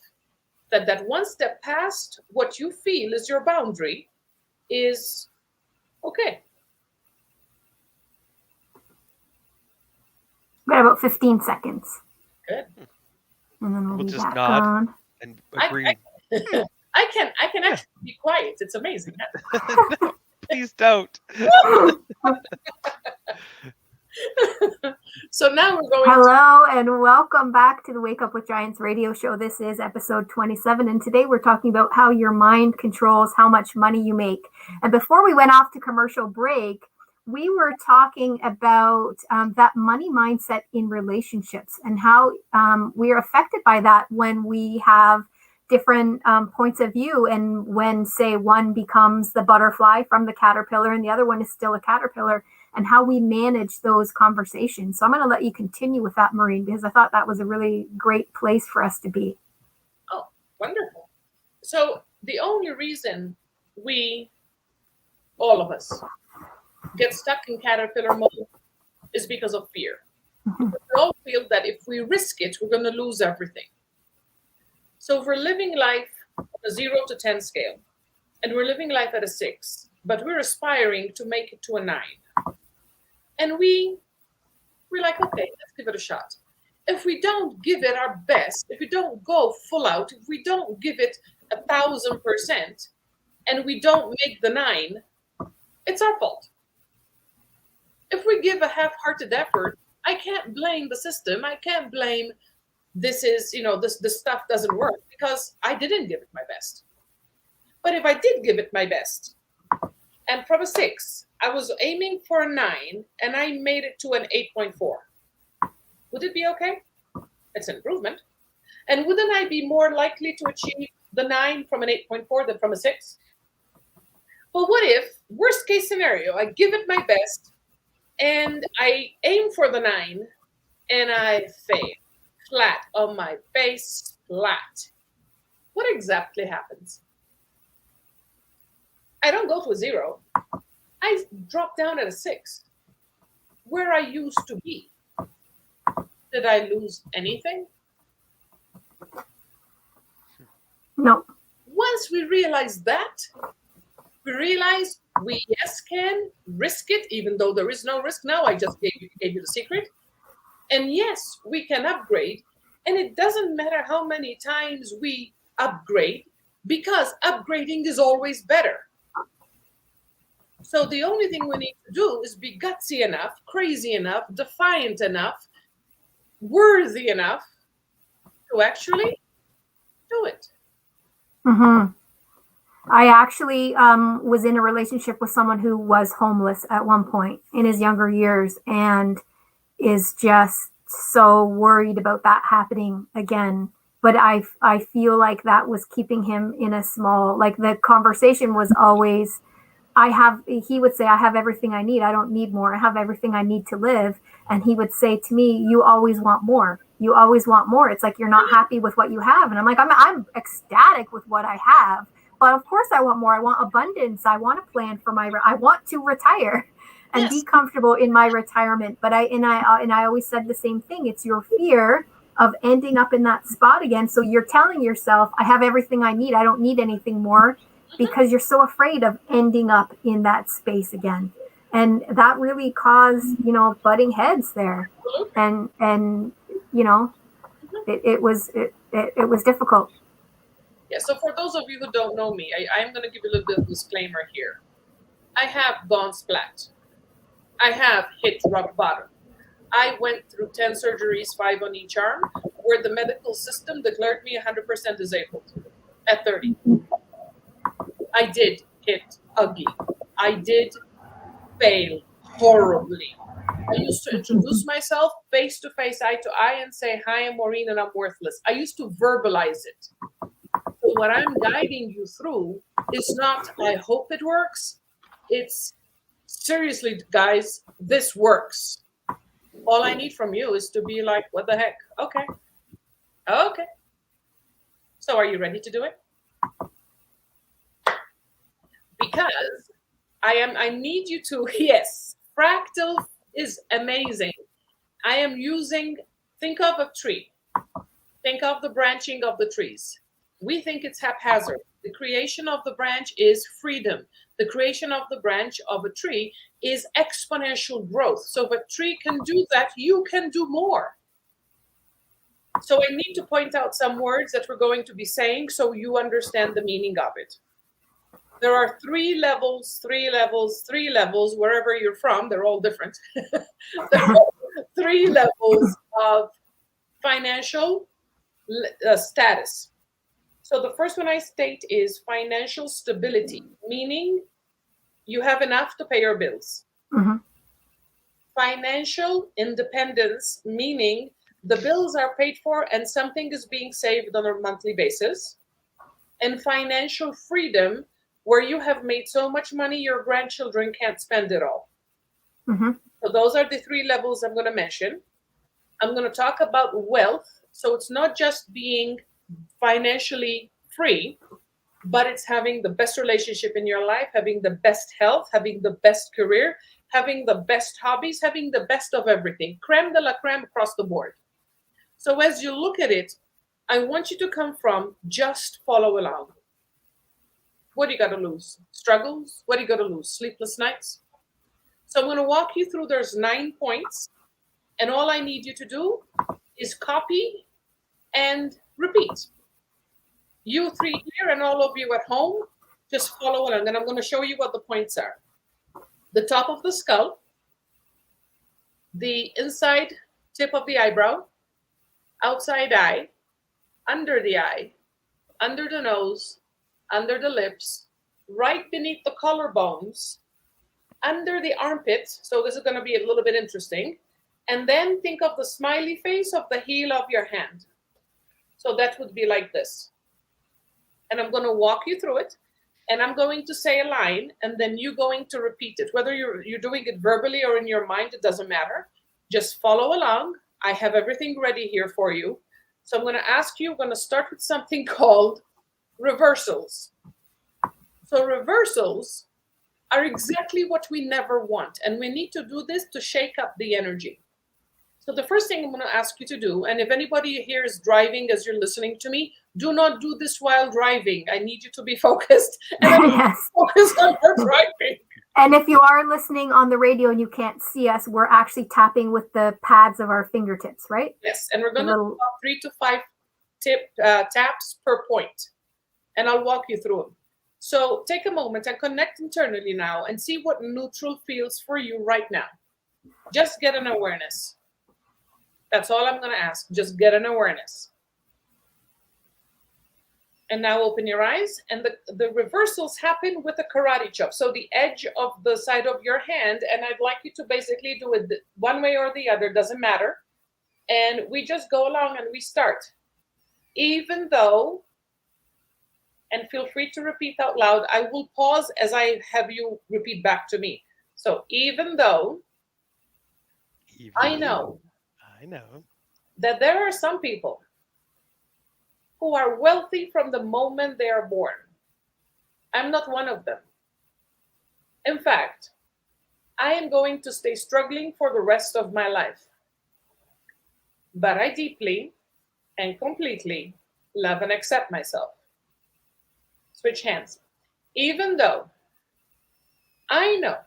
that one step past what you feel is your boundary is okay. We got about 15 seconds. Good. And then We'll be just back nod on. and agree. I can actually be quiet. It's amazing. No, please don't. So now we're going Hello and welcome back to the Wake Up with Giants radio show. This is episode 27, and today we're talking about how your mind controls how much money you make. And before we went off to commercial break, we were talking about that money mindset in relationships and how we are affected by that when we have different points of view, and when, say, one becomes the butterfly from the caterpillar and the other one is still a caterpillar, and how we manage those conversations. So I'm going to let you continue with that, Maureen, because I thought that was a really great place for us to be. Oh, wonderful. So the only reason we, all of us, get stuck in caterpillar mode is because of fear. Mm-hmm. We all feel that if we risk it, we're going to lose everything. So if we're living life on a 0 to 10 scale, and we're living life at a 6, but we're aspiring to make it to a 9, and we're like, okay, let's give it a shot. If we don't give it our best, if we don't go full out, if we don't give it 1,000%, and we don't make the 9, it's our fault. If we give a half-hearted effort, I can't blame the system. I can't blame this stuff doesn't work because I didn't give it my best. But if I did give it my best, and from a 6, I was aiming for a 9, and I made it to an 8.4, would it be okay? It's an improvement. And wouldn't I be more likely to achieve the 9 from an 8.4 than from a 6? But what if, worst case scenario, I give it my best, and I aim for the 9, and I fail? Flat on my face, flat. What exactly happens? I don't go to a 0. I drop down at a 6, where I used to be. Did I lose anything? No. Once we realize that, we realize we, yes, can risk it, even though there is no risk now. I just gave you the secret. And yes, we can upgrade. And it doesn't matter how many times we upgrade, because upgrading is always better. So the only thing we need to do is be gutsy enough, crazy enough, defiant enough, worthy enough to actually do it. Mm-hmm. I actually was in a relationship with someone who was homeless at one point in his younger years, and is just so worried about that happening again. But I feel like that was keeping him in a small, like the conversation was always, he would say, I have everything I need. I don't need more. I have everything I need to live. And he would say to me, you always want more. You always want more. It's like, you're not happy with what you have. And I'm like, I'm ecstatic with what I have. But of course I want more. I want abundance. I want a plan for I want to retire and be comfortable in my retirement. But I always said the same thing. It's your fear of ending up in that spot again. So you're telling yourself, I have everything I need. I don't need anything more, because you're so afraid of ending up in that space again. And that really caused, butting heads there. Absolutely. And it was difficult. Yeah, so for those of you who don't know me, I'm going to give you a little bit of disclaimer here. I have gone splat. I have hit rock bottom. I went through 10 surgeries, 5 on each arm, where the medical system declared me 100% disabled at 30. I did hit ugly. I did fail horribly. I used to introduce myself face to face, eye to eye, and say, "Hi, I'm Maureen and I'm worthless." I used to verbalize it. So what I'm guiding you through is not, I hope it works. It's, seriously, guys, this works. All I need from you is to be like, what the heck? Okay. Okay. So are you ready to do it? Because I need you to, yes, fractal is amazing. I am using, think of a tree. Think of the branching of the trees. We think it's haphazard. The creation of the branch is freedom. The creation of the branch of a tree is exponential growth. So if a tree can do that, you can do more. So I need to point out some words that we're going to be saying so you understand the meaning of it. There are 3 levels, 3 levels, 3 levels, wherever you're from, they're all different. There are 3 levels of financial status. So the first one I state is financial stability, meaning you have enough to pay your bills. Mm-hmm. Financial independence, meaning the bills are paid for and something is being saved on a monthly basis. And financial freedom, where you have made so much money your grandchildren can't spend it all. Mm-hmm. So those are the 3 levels I'm going to mention. I'm going to talk about wealth. So it's not just being financially free, but it's having the best relationship in your life, having the best health, having the best career, having the best hobbies, having the best of everything. Creme de la creme across the board. So as you look at it, I want you to come from just follow along. What do you got to lose? Struggles? What do you got to lose? Sleepless nights? So I'm going to walk you through, there's 9 points. And all I need you to do is copy and repeat. You 3 here and all of you at home, just follow along. And I'm going to show you what the points are. The top of the skull, the inside tip of the eyebrow, outside eye, under the nose, under the lips, right beneath the collarbones, under the armpit. So this is going to be a little bit interesting. And then think of the smiley face of the heel of your hand. So that would be like this. And I'm going to walk you through it. And I'm going to say a line, and then you're going to repeat it. Whether you're doing it verbally or in your mind, it doesn't matter. Just follow along. I have everything ready here for you. So I'm going to ask you, I'm going to start with something called reversals. So reversals are exactly what we never want. And we need to do this to shake up the energy. So the first thing I'm going to ask you to do, and if anybody here is driving as you're listening to me, do not do this while driving. I need you to be focused. And Yes. Focus on your driving. And if you are listening on the radio and you can't see us, we're actually tapping with the pads of our fingertips, right? Yes, and we're going to do 3 to 5 taps per point. And I'll walk you through them. So take a moment and connect internally now and see what neutral feels for you right now. Just get an awareness. That's all I'm going to ask. Just get an awareness. And now open your eyes. And the reversals happen with a karate chop. So the edge of the side of your hand. And I'd like you to basically do it one way or the other. Doesn't matter. And we just go along and we start. Even though, and feel free to repeat out loud, I will pause as I have you repeat back to me. So even though I know that there are some people who are wealthy from the moment they are born. I'm not one of them. In fact, I am going to stay struggling for the rest of my life. But I deeply and completely love and accept myself. Switch hands. Even though I know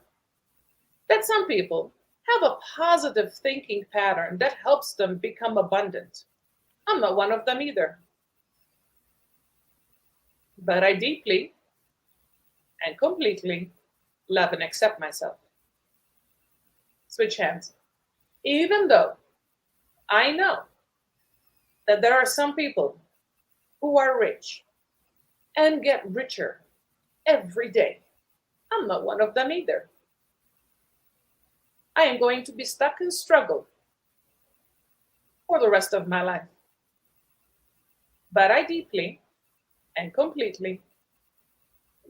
that some people have a positive thinking pattern that helps them become abundant. I'm not one of them either. But I deeply and completely love and accept myself. Switch hands. Even though I know that there are some people who are rich and get richer every day, I'm not one of them either. I am going to be stuck in struggle for the rest of my life. But I deeply and completely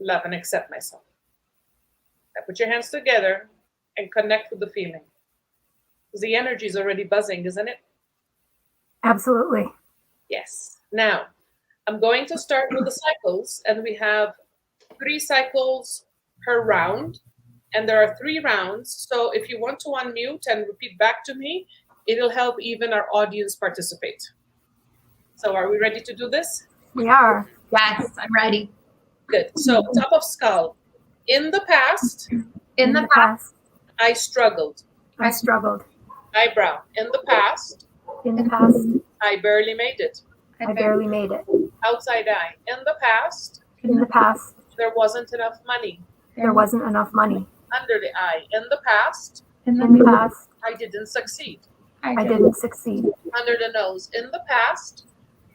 love and accept myself. Now put your hands together and connect with the feeling. Because the energy is already buzzing, isn't it? Absolutely. Yes. Now, I'm going to start with the cycles, and we have 3 cycles per round, and there are 3 rounds. So if you want to unmute and repeat back to me, it'll help even our audience participate. So are we ready to do this? We are. Yes, I'm ready. Good. So top of skull. In the past, In the past, I struggled. I struggled. Eyebrow. In the past, In the past, I barely made it. I barely made it. Outside eye. In the past, In the past, there wasn't enough money. there wasn't enough money. Under the eye. In the past, In In the past, I didn't succeed. I didn't succeed. Under the nose. In the past,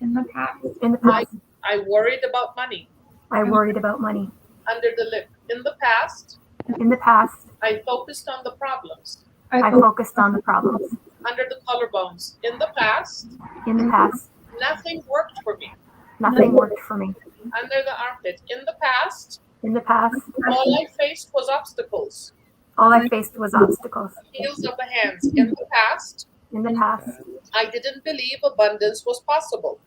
In the past, In the past, I worried about money. I worried about money. Under the lip. In the past, In the past, I focused on the problems. I focused on the problems. Under the collarbones. In the past, In the past, nothing worked for me. nothing worked for me. Under the armpit. In the past, In the past, all I faced was obstacles. all I faced was obstacles. Heels of the hands. In the past, In the past, I didn't believe abundance was possible.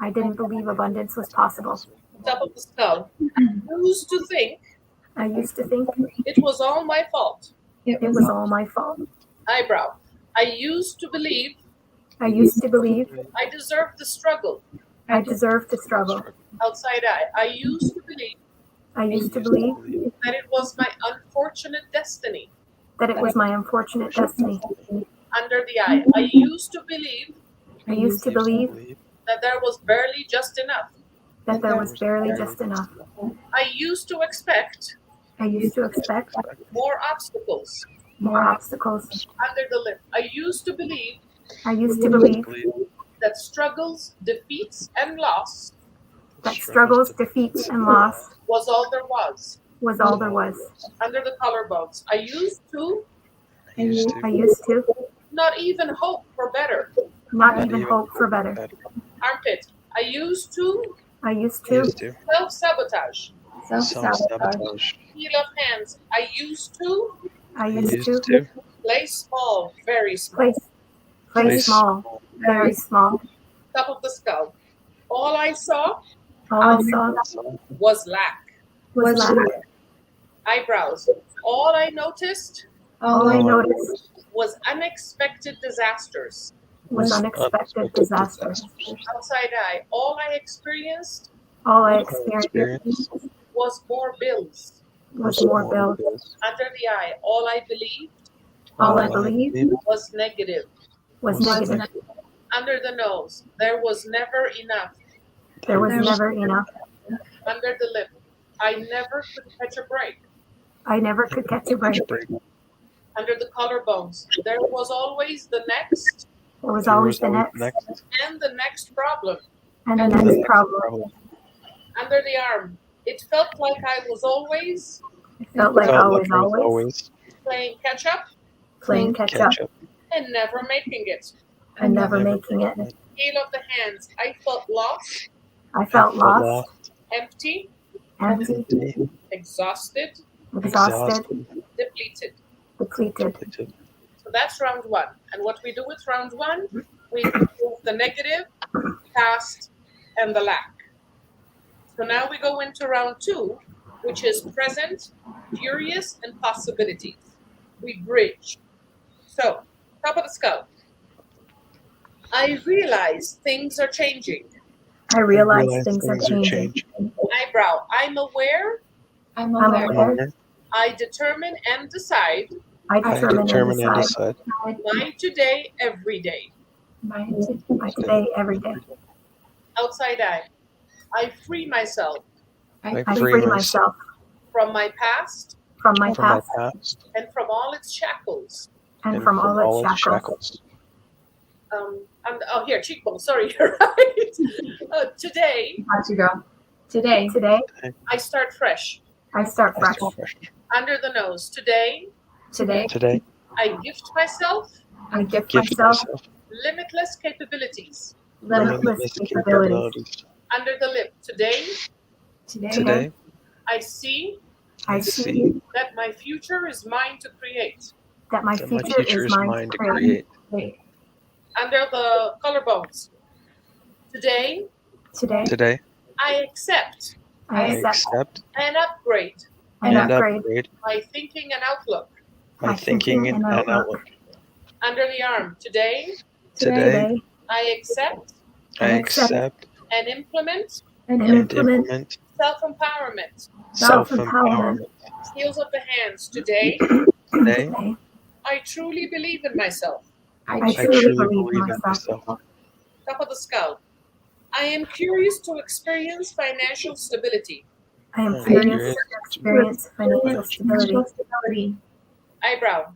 I didn't believe abundance was possible. Top of the skull. I used to think I used to think it was all my fault. it was all my fault. Eyebrow. I used to believe I used to believe I deserved the struggle. I deserved to struggle. Outside eye. I used to believe I used to believe that it was my unfortunate destiny. that it was my unfortunate destiny. Under the eye. I used to believe I used to believe that there was barely just enough. that there was barely just enough. I used to expect I used to expect more obstacles. more obstacles. Under the lip. I used to believe I used to believe that struggles, defeats, and loss that struggles, defeats, and loss was all there was. was all there was. Under the collarbones. I used to I used to not even hope for better. not even hope for better. Armpit. I used to I used to self-sabotage. Self-sabotage. Heel of hands. I used to I used to play small, very small. play small, very small. Top of the skull. All I saw All I saw was lack. was lack. Eyebrows. All I noticed All I noticed was unexpected disasters. was unexpected disasters. Outside eye. All I experienced All I experienced was more bills. was more bills. Under the eye. All I believed All I believed was negative. was negative. Under the nose. There was never enough. There was never enough. Under the lip. I never could catch a break. I never could catch a break. Under the collarbones. There was always the next There was always the next and the next problem. and the next problem. Under the arm. It felt like I was always It felt like I was always playing catch up playing catch up and never making it. and never making it. Heel of the hands. I felt lost, I felt lost, empty, empty, exhausted, exhausted, depleted. depleted. So that's round one. And what we do with round one, we remove the negative, past, and the lack. So now we go into round two, which is present, curious, and possibilities. We bridge. So, top of the skull. I realize things are changing. I realized things are changing. Eyebrow. I'm aware. I'm I'm aware. aware. I determine and decide I I determine determine and and decide. decide. My today, every day. My today, every day. Outside I free myself I I free free myself myself from my past from my from my past past and from all its shackles. and from all its shackles. shackles. Here, cheekbone. Sorry, you're right. Today, How'd you go? Today. Today, I start fresh. I start I fresh. start fresh. Under the nose. Today, Today, Today, I gift myself I gift gift myself myself limitless capabilities. limitless capabilities. Under the lip. Today, Today, I see I see that my future is mine to create. that my that my future future is is mine mine to to create. create. Under the collarbones. Today, Today, Today, I accept I I accept accept and upgrade and and upgrade upgrade my thinking and outlook. my thinking and outlook. Under the arm. Today, Today, Today, I accept I accept accept and implement and and implement implement self-empowerment. self-empowerment. Skills of the hands. Today, Today, today. I truly believe in myself. I I truly truly believe in believe in myself. myself. Top of the skull. I am curious to experience financial stability. I am I'm curious curious to experience financial stability. Eyebrow.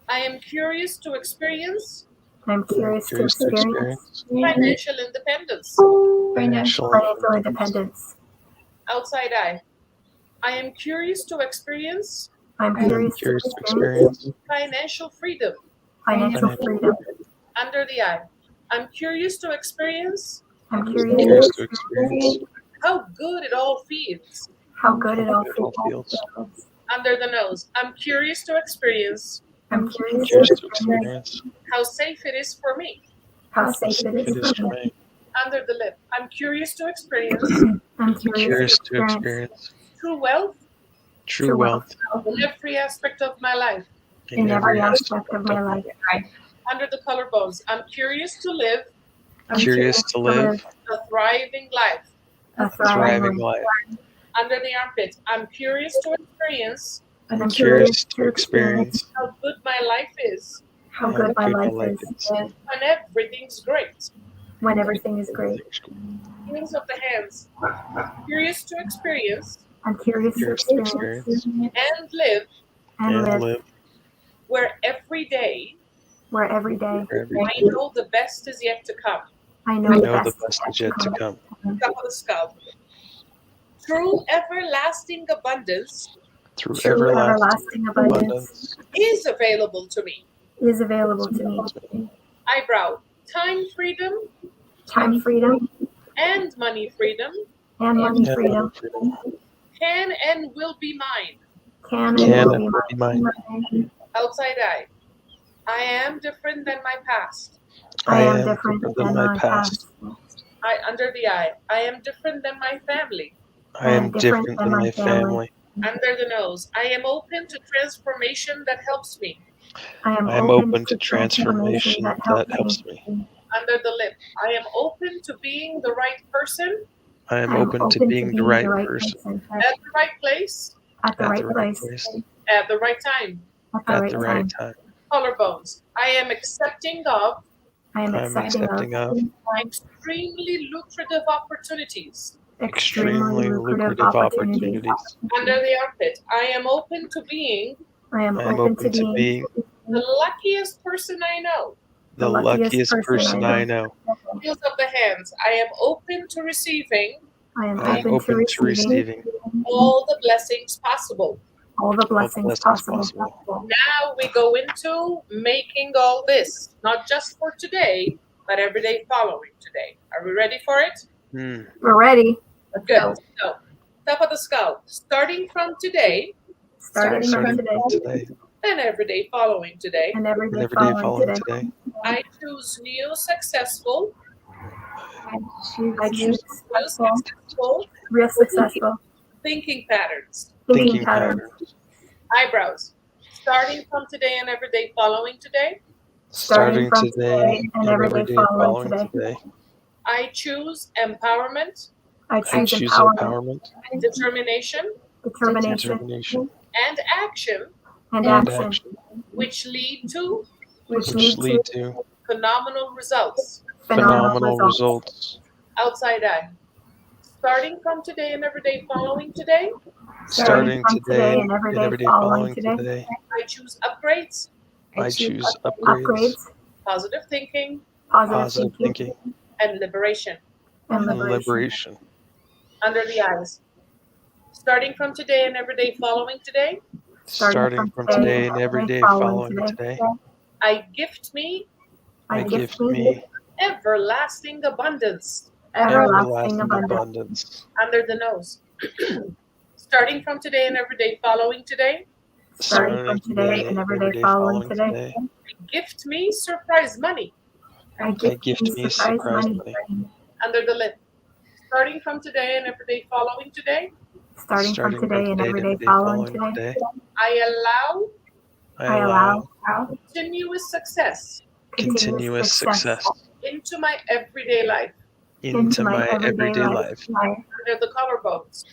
I am curious to experience I am curious to Curious to experience experience financial independence. financial financial independence. Outside eye. I am curious to experience I'm I'm curious to curious to experience experience financial freedom. financial freedom. Under the eye. I'm curious to experience I'm curious curious to to experience experience how good it all feels. how good it all how it all feels. feels. Under the nose. I'm curious to experience I'm curious Curious to to experience experience how safe it is for me. how how safe safe it it is is for for me. me. Under the lip. I'm curious to experience I'm I'm curious curious to to experience experience true wealth true wealth in every aspect of my life. in every aspect of my life. Under the collarbones. I'm curious to live I'm Curious to live a thriving life. a a thriving life. life. Under the armpit. I'm curious to experience I'm Curious to experience how good my life is how good my life is when everything's great. when everything is great. Skills of the hands. Curious to experience I'm curious to Curious to experience experience and live and and live live where every day where every day where every I day know the best is yet to come. I I know the know the best best is yet to come. Top of the skull. True everlasting abundance Through True everlasting everlasting abundance abundance is available to me. is available to me. Eyebrow. Time freedom Time freedom and money freedom and money and freedom freedom can and will be mine. can can and and will will be be mine. mine. Outside eye. I am different than my past. I am am different different than my past. Under the eye. I am different than my family. I am different than my family. Under the nose. I am open to transformation that helps me. I I am open to transformation that helps me. Under the lip. I am open to being the right person I am open to being the right person at the right place at the at right the right place place at the right time. at the right time. Collarbones. I am accepting of I am I am accepting accepting of extremely lucrative opportunities. extremely lucrative opportunities. Under the armpit. I am open to being I am I am open to open to being the luckiest person I know. the luckiest person I know. Skills of the hands. I am open to receiving I am I am open to receiving all the blessings possible. all the all the blessings blessings possible. possible. Now we go into making all this, not just for today, but every day following today. Are we ready for it? Hmm. We're ready. Good. So, top of the skull. Starting from today Starting from Starting today today and every day following today, and every and day every day following following today. today, I choose new successful, I choose real successful real successful thinking patterns. thinking patterns. Eyebrows. Starting from today and every day following today, Starting from today and every day following today. today. I choose empowerment, I I choose choose empowerment, determination, determination, determination, and action and and action action which lead to which which lead to to phenomenal results. phenomenal results. Outside eye. Starting from today and every day following today, Starting from today and every and day every day following following today. today, I choose upgrades, I choose upgrades, Upgrades, positive thinking, positive thinking, and liberation. and and liberation. liberation. Under the eyes. Starting from today and every day following today, Starting from today and every day following today, I gift me I gift me everlasting abundance. everlasting everlasting abundance. abundance. Under the nose. Starting from today and every day following today, Starting from today and every day following today, gift me surprise money. I I gift me surprise money. Under the lip. Starting from today and every day following today, Starting from today and every day following today, I allow I allow continuous success continuous success into my everyday life. into my everyday life. Under the collarbones.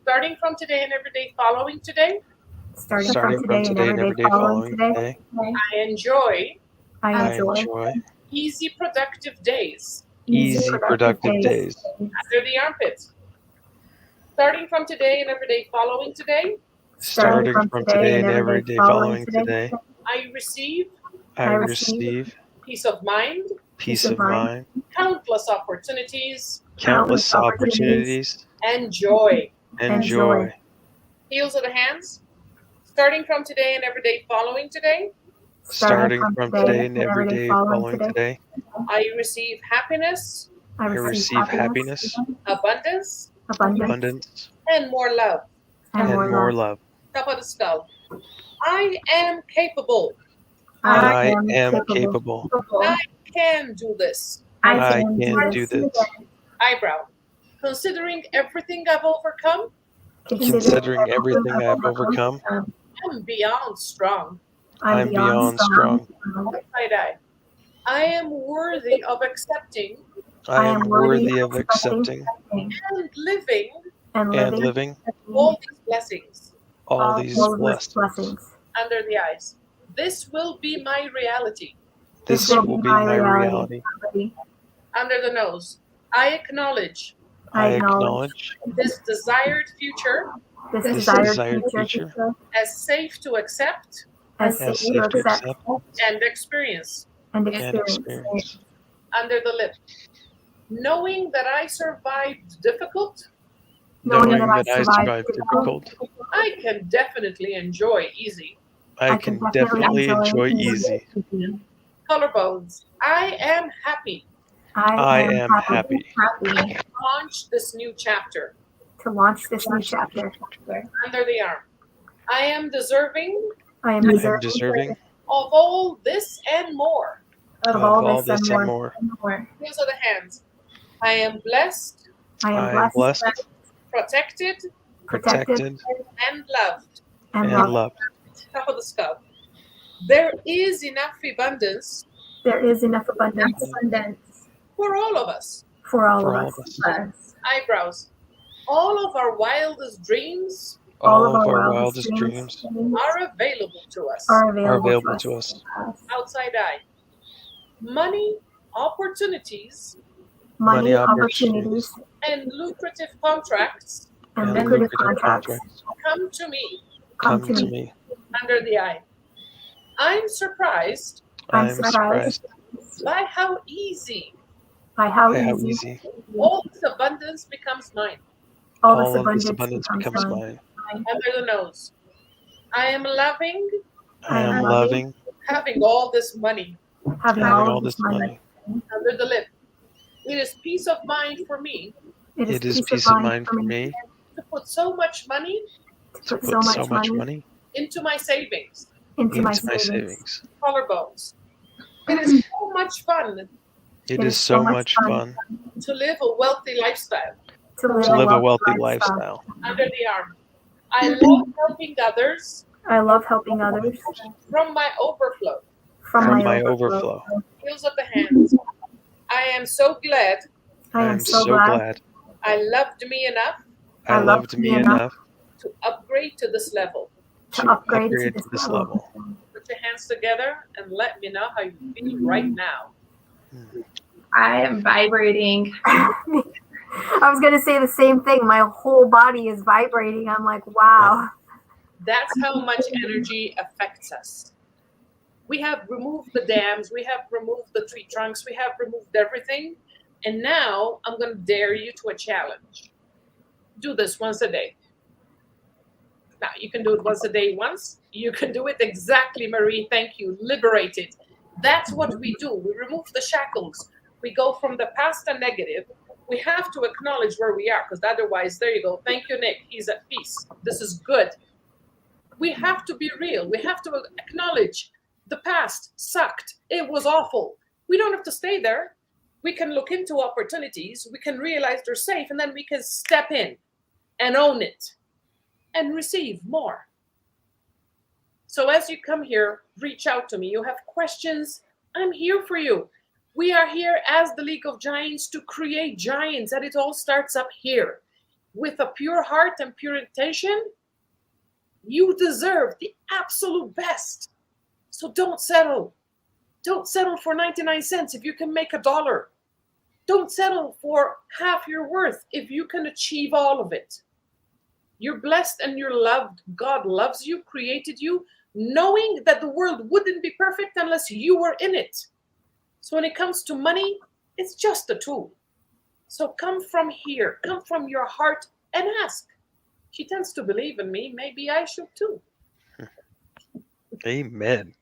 Starting from today and every day following today, Starting from today and every day following today, I enjoy I enjoy easy productive days. easy productive days. Under the armpit. Starting from today and every day following today, Starting from today and every day following today, I receive I receive peace of mind, peace of mind, countless opportunities, countless opportunities, and joy. and joy. Heels of the hands. Starting from today and every day following today, Starting from today and every day following today, I receive happiness, I receive happiness, abundance, abundance, and more love. and more love. Top of the skull. I am capable. I am capable. I can do this. I can do this. Eyebrow. Considering everything I've overcome, Considering everything I've overcome, I'm beyond strong. I'm beyond strong. Side eye. I am worthy of accepting I am worthy of accepting and living and living all these blessings. all these blessings. Under the eyes. This will be my reality. This will be my reality. Under the nose. I acknowledge I acknowledge this desired future this desired future as safe to accept as safe to accept and experience. and experience. Under the lip. Knowing that I survived difficult, Knowing that I survived difficult, I can definitely enjoy easy. I can definitely enjoy easy. Collarbones. I am happy I am happy to launch this new chapter. To launch this new chapter. Under the arm. I am deserving I am I am deserving deserving of all this and more. of all this and more. Here's are the hands. I am blessed, I I am am blessed, blessed, protected, protected, and loved. and and loved. loved. Top of the skull. There is enough abundance There is enough abundance for all of us. for all For of all us. of us. Eyebrows. All of our wildest dreams All of our wildest dreams are available to us. are are available available to us. Outside eye. Money, opportunities, Money, Money, opportunities, and lucrative contracts and and lucrative lucrative contracts come to me come come to to me. me. under the eye. I'm surprised I'm I'm surprised surprised by how easy by how by how easy easy all this abundance becomes mine. all all this of this abundance abundance becomes mine. Under the nose. I am loving I am loving having all this money. having having all all of this this money. money. Under the lip. It is peace of mind for me It is peace of mind for me to put so much money to to put so much money into my savings. into my into my savings. savings. Collarbones. It is so much fun It is so much fun to live a wealthy lifestyle. To to live a wealthy lifestyle. Under the arm. I love helping others I love helping others from my overflow. from my overflow. Heels of the hands. I am so glad I am so glad I loved me enough I loved me enough to upgrade to this level. to upgrade to upgrade this to this level. level. The your hands together and let me know how you feel right now. I am vibrating. I was going to say the same thing. My whole body is vibrating. I'm like, wow. That's how much energy affects us. We have removed the dams, we have removed the tree trunks, we have removed everything. And now I'm going to dare you to a challenge. Do this once a day. Now, you can do it once a day once. You can do it exactly, Marie. Thank you. Liberated. That's what we do. We remove the shackles. We go from the past and negative. We have to acknowledge where we are, because otherwise, there you go. Thank you, Nick. He's at peace. This is good. We have to be real. We have to acknowledge the past sucked. It was awful. We don't have to stay there. We can look into opportunities. We can realize they're safe, and then we can step in and own it and receive more. So as you come here, reach out to me. You have questions, I'm here for you. We are here as the League of Giants to create giants, and it all starts up here. With a pure heart and pure intention, you deserve the absolute best. So don't settle. Don't settle for 99 cents if you can make $1. Don't settle for half your worth if you can achieve all of it. You're blessed and you're loved. God loves you, created you, knowing that the world wouldn't be perfect unless you were in it. So when it comes to money, it's just a tool. So come from here, come from your heart and ask. She tends to believe in me. Maybe I should too. Amen.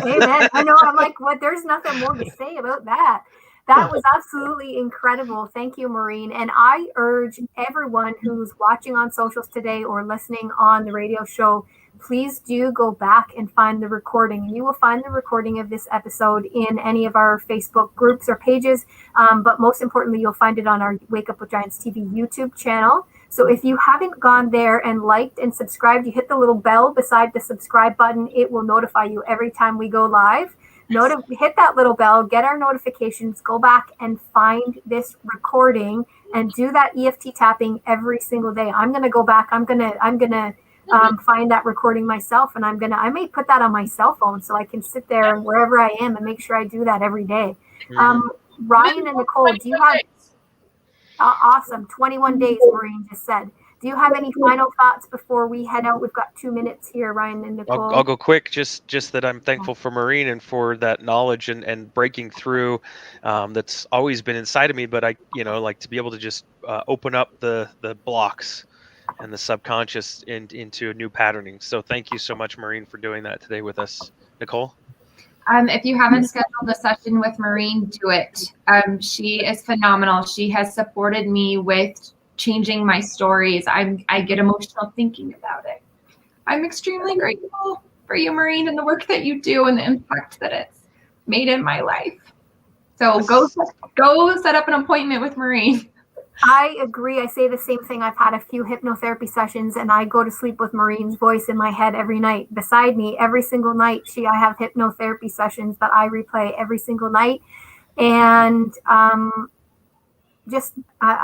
Amen. I know. I'm like, what? There's nothing more to say about that. That was absolutely incredible. Thank you, Maureen. And I urge everyone who's watching on socials today or listening on the radio show, please do go back and find the recording. And you will find the recording of this episode in any of our Facebook groups or pages. But most importantly, you'll find it on our Wake Up with Giants TV YouTube channel. So if you haven't gone there and liked and subscribed, you hit the little bell beside the subscribe button. It will notify you every time we go live. Hit that little bell, get our notifications, go back and find this recording and do that EFT tapping every single day. I'm going to go back. I'm going to find that recording myself, and I may put that on my cell phone so I can sit there wherever I am and make sure I do that every day. Ryan and Nicole, do you have awesome 21 days, Maureen just said. Do you have any final thoughts before we head out? We've got 2 minutes here, Ryan and Nicole. I'll go quick. Just that I'm thankful for Maureen and for that knowledge and breaking through that's always been inside of me. But I, like to be able to just open up the blocks and the subconscious into a new patterning. So thank you so much, Maureen, for doing that today with us. Nicole? If you haven't scheduled a session with Maureen, do it. She is phenomenal. She has supported me with changing my stories. I get emotional thinking about it. I'm extremely grateful for you, Maureen, and the work that you do and the impact that it's made in my life. So go set up an appointment with Maureen. I agree. I say the same thing. I've had a few hypnotherapy sessions, and I go to sleep with Maureen's voice in my head every night. Beside me, every single night, I have hypnotherapy sessions that I replay every single night. And I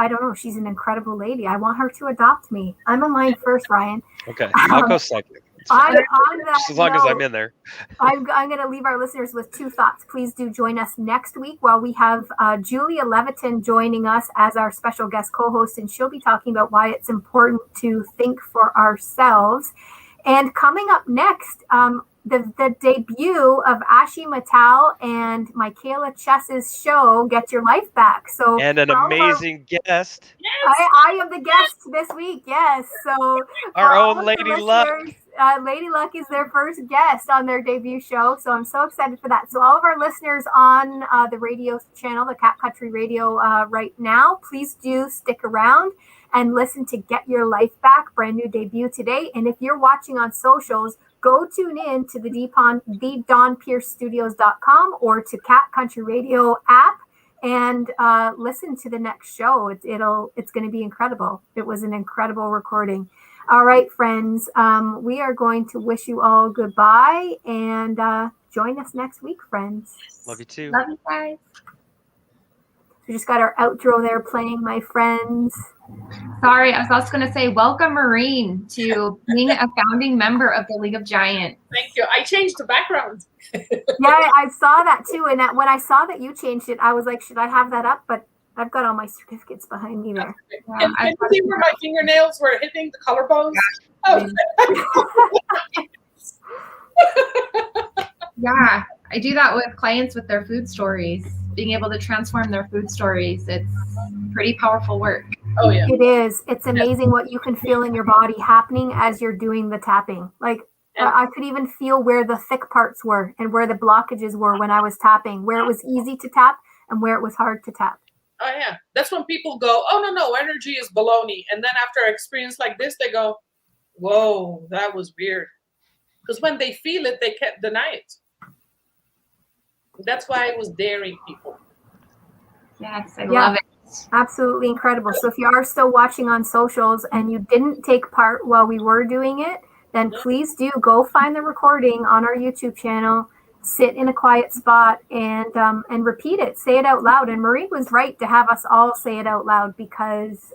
don't know. She's an incredible lady. I want her to adopt me. I'm a mind first, Ryan. Okay, I'll go second. Just as long as I'm in there. I'm going to leave our listeners with 2 thoughts. Please do join us next week while we have Julia Leviton joining us as our special guest co-host, and she'll be talking about why it's important to think for ourselves. And coming up next, the debut of Ashi Mattal and Michaela Chess's show, Get Your Life Back. So and an amazing guest. Yes. I am the guest this week. Yes. So our own Lady Luck. Lady Luck is their first guest on their debut show. So I'm so excited for that. So all of our listeners on the radio channel, the Cat Country Radio right now, please do stick around and listen to Get Your Life Back, brand new debut today. And if you're watching on socials, go tune in to the DawnPierceStudios.com or to Cat Country Radio app and listen to the next show. It's going to be incredible. It was an incredible recording. All right, friends, we are going to wish you all goodbye and join us next week, friends. Love you too. Love you guys. So we just got our outro there playing, my friends. Sorry, I was also going to say welcome, Maureen, to being a founding member of the League of Giants. Thank you. I changed the background. Yeah, I saw that too. And when I saw that you changed it, I was like, should I have that up? But I've got all my certificates behind me there. Yeah, Can you see where my fingernails were hitting the collarbones? Oh. Yeah, I do that with clients with their food stories. Being able to transform their food stories, it's pretty powerful work. Oh yeah. It is. It's amazing what you can feel in your body happening as you're doing the tapping. Like I could even feel where the thick parts were and where the blockages were when I was tapping, where it was easy to tap and where it was hard to tap. Oh yeah. That's when people go, oh no, energy is baloney. And then after an experience like this, they go, whoa, that was weird. Because when they feel it, they can't deny it. That's why I was daring people. Yes, I love it. Absolutely incredible. So if you are still watching on socials and you didn't take part while we were doing it, then please do go find the recording on our YouTube channel, sit in a quiet spot and repeat it. Say it out loud. And Marie was right to have us all say it out loud because,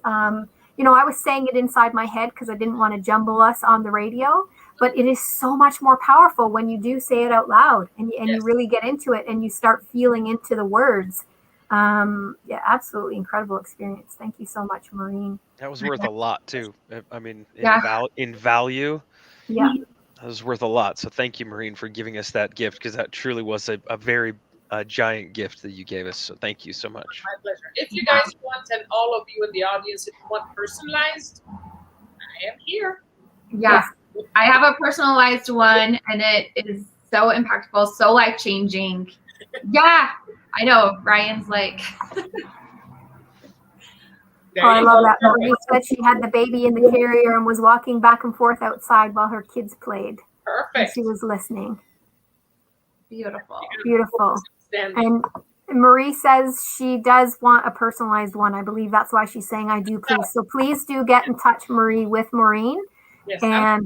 I was saying it inside my head because I didn't want to jumble us on the radio. But it is so much more powerful when you do say it out loud and you really get into it and you start feeling into the words. Absolutely incredible experience. Thank you so much, Maureen. That was worth a lot too. I mean, in value, that was worth a lot. So thank you, Maureen, for giving us that gift because that truly was a very giant gift that you gave us. So thank you so much. My pleasure. If you guys want, and all of you in the audience, if you want personalized, I am here. Yeah, I have a personalized one, and it is so impactful, so life-changing. Yeah. I know. Ryan's like. I love that. Marie said she had the baby in the carrier and was walking back and forth outside while her kids played. Perfect. And she was listening. Beautiful. And Marie says she does want a personalized one. I believe that's why she's saying I do, please. So please do get in touch, Marie, with Maureen and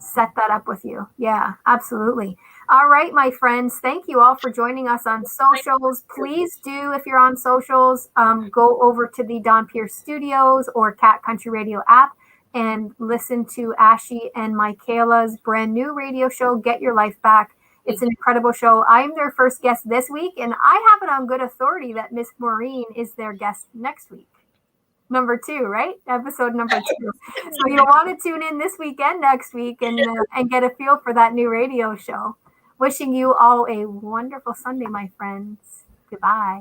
set that up with you. Yeah, absolutely. All right, my friends. Thank you all for joining us on socials. Please do, if you're on socials, go over to the Don Pierce Studios or Cat Country Radio app and listen to Ashley and Michaela's brand new radio show, Get Your Life Back. It's an incredible show. I'm their first guest this week, and I have it on good authority that Miss Maureen is their guest next week. Number 2, right? Episode number 2. So you'll want to tune in this weekend next week and get a feel for that new radio show. Wishing you all a wonderful Sunday, my friends. Goodbye.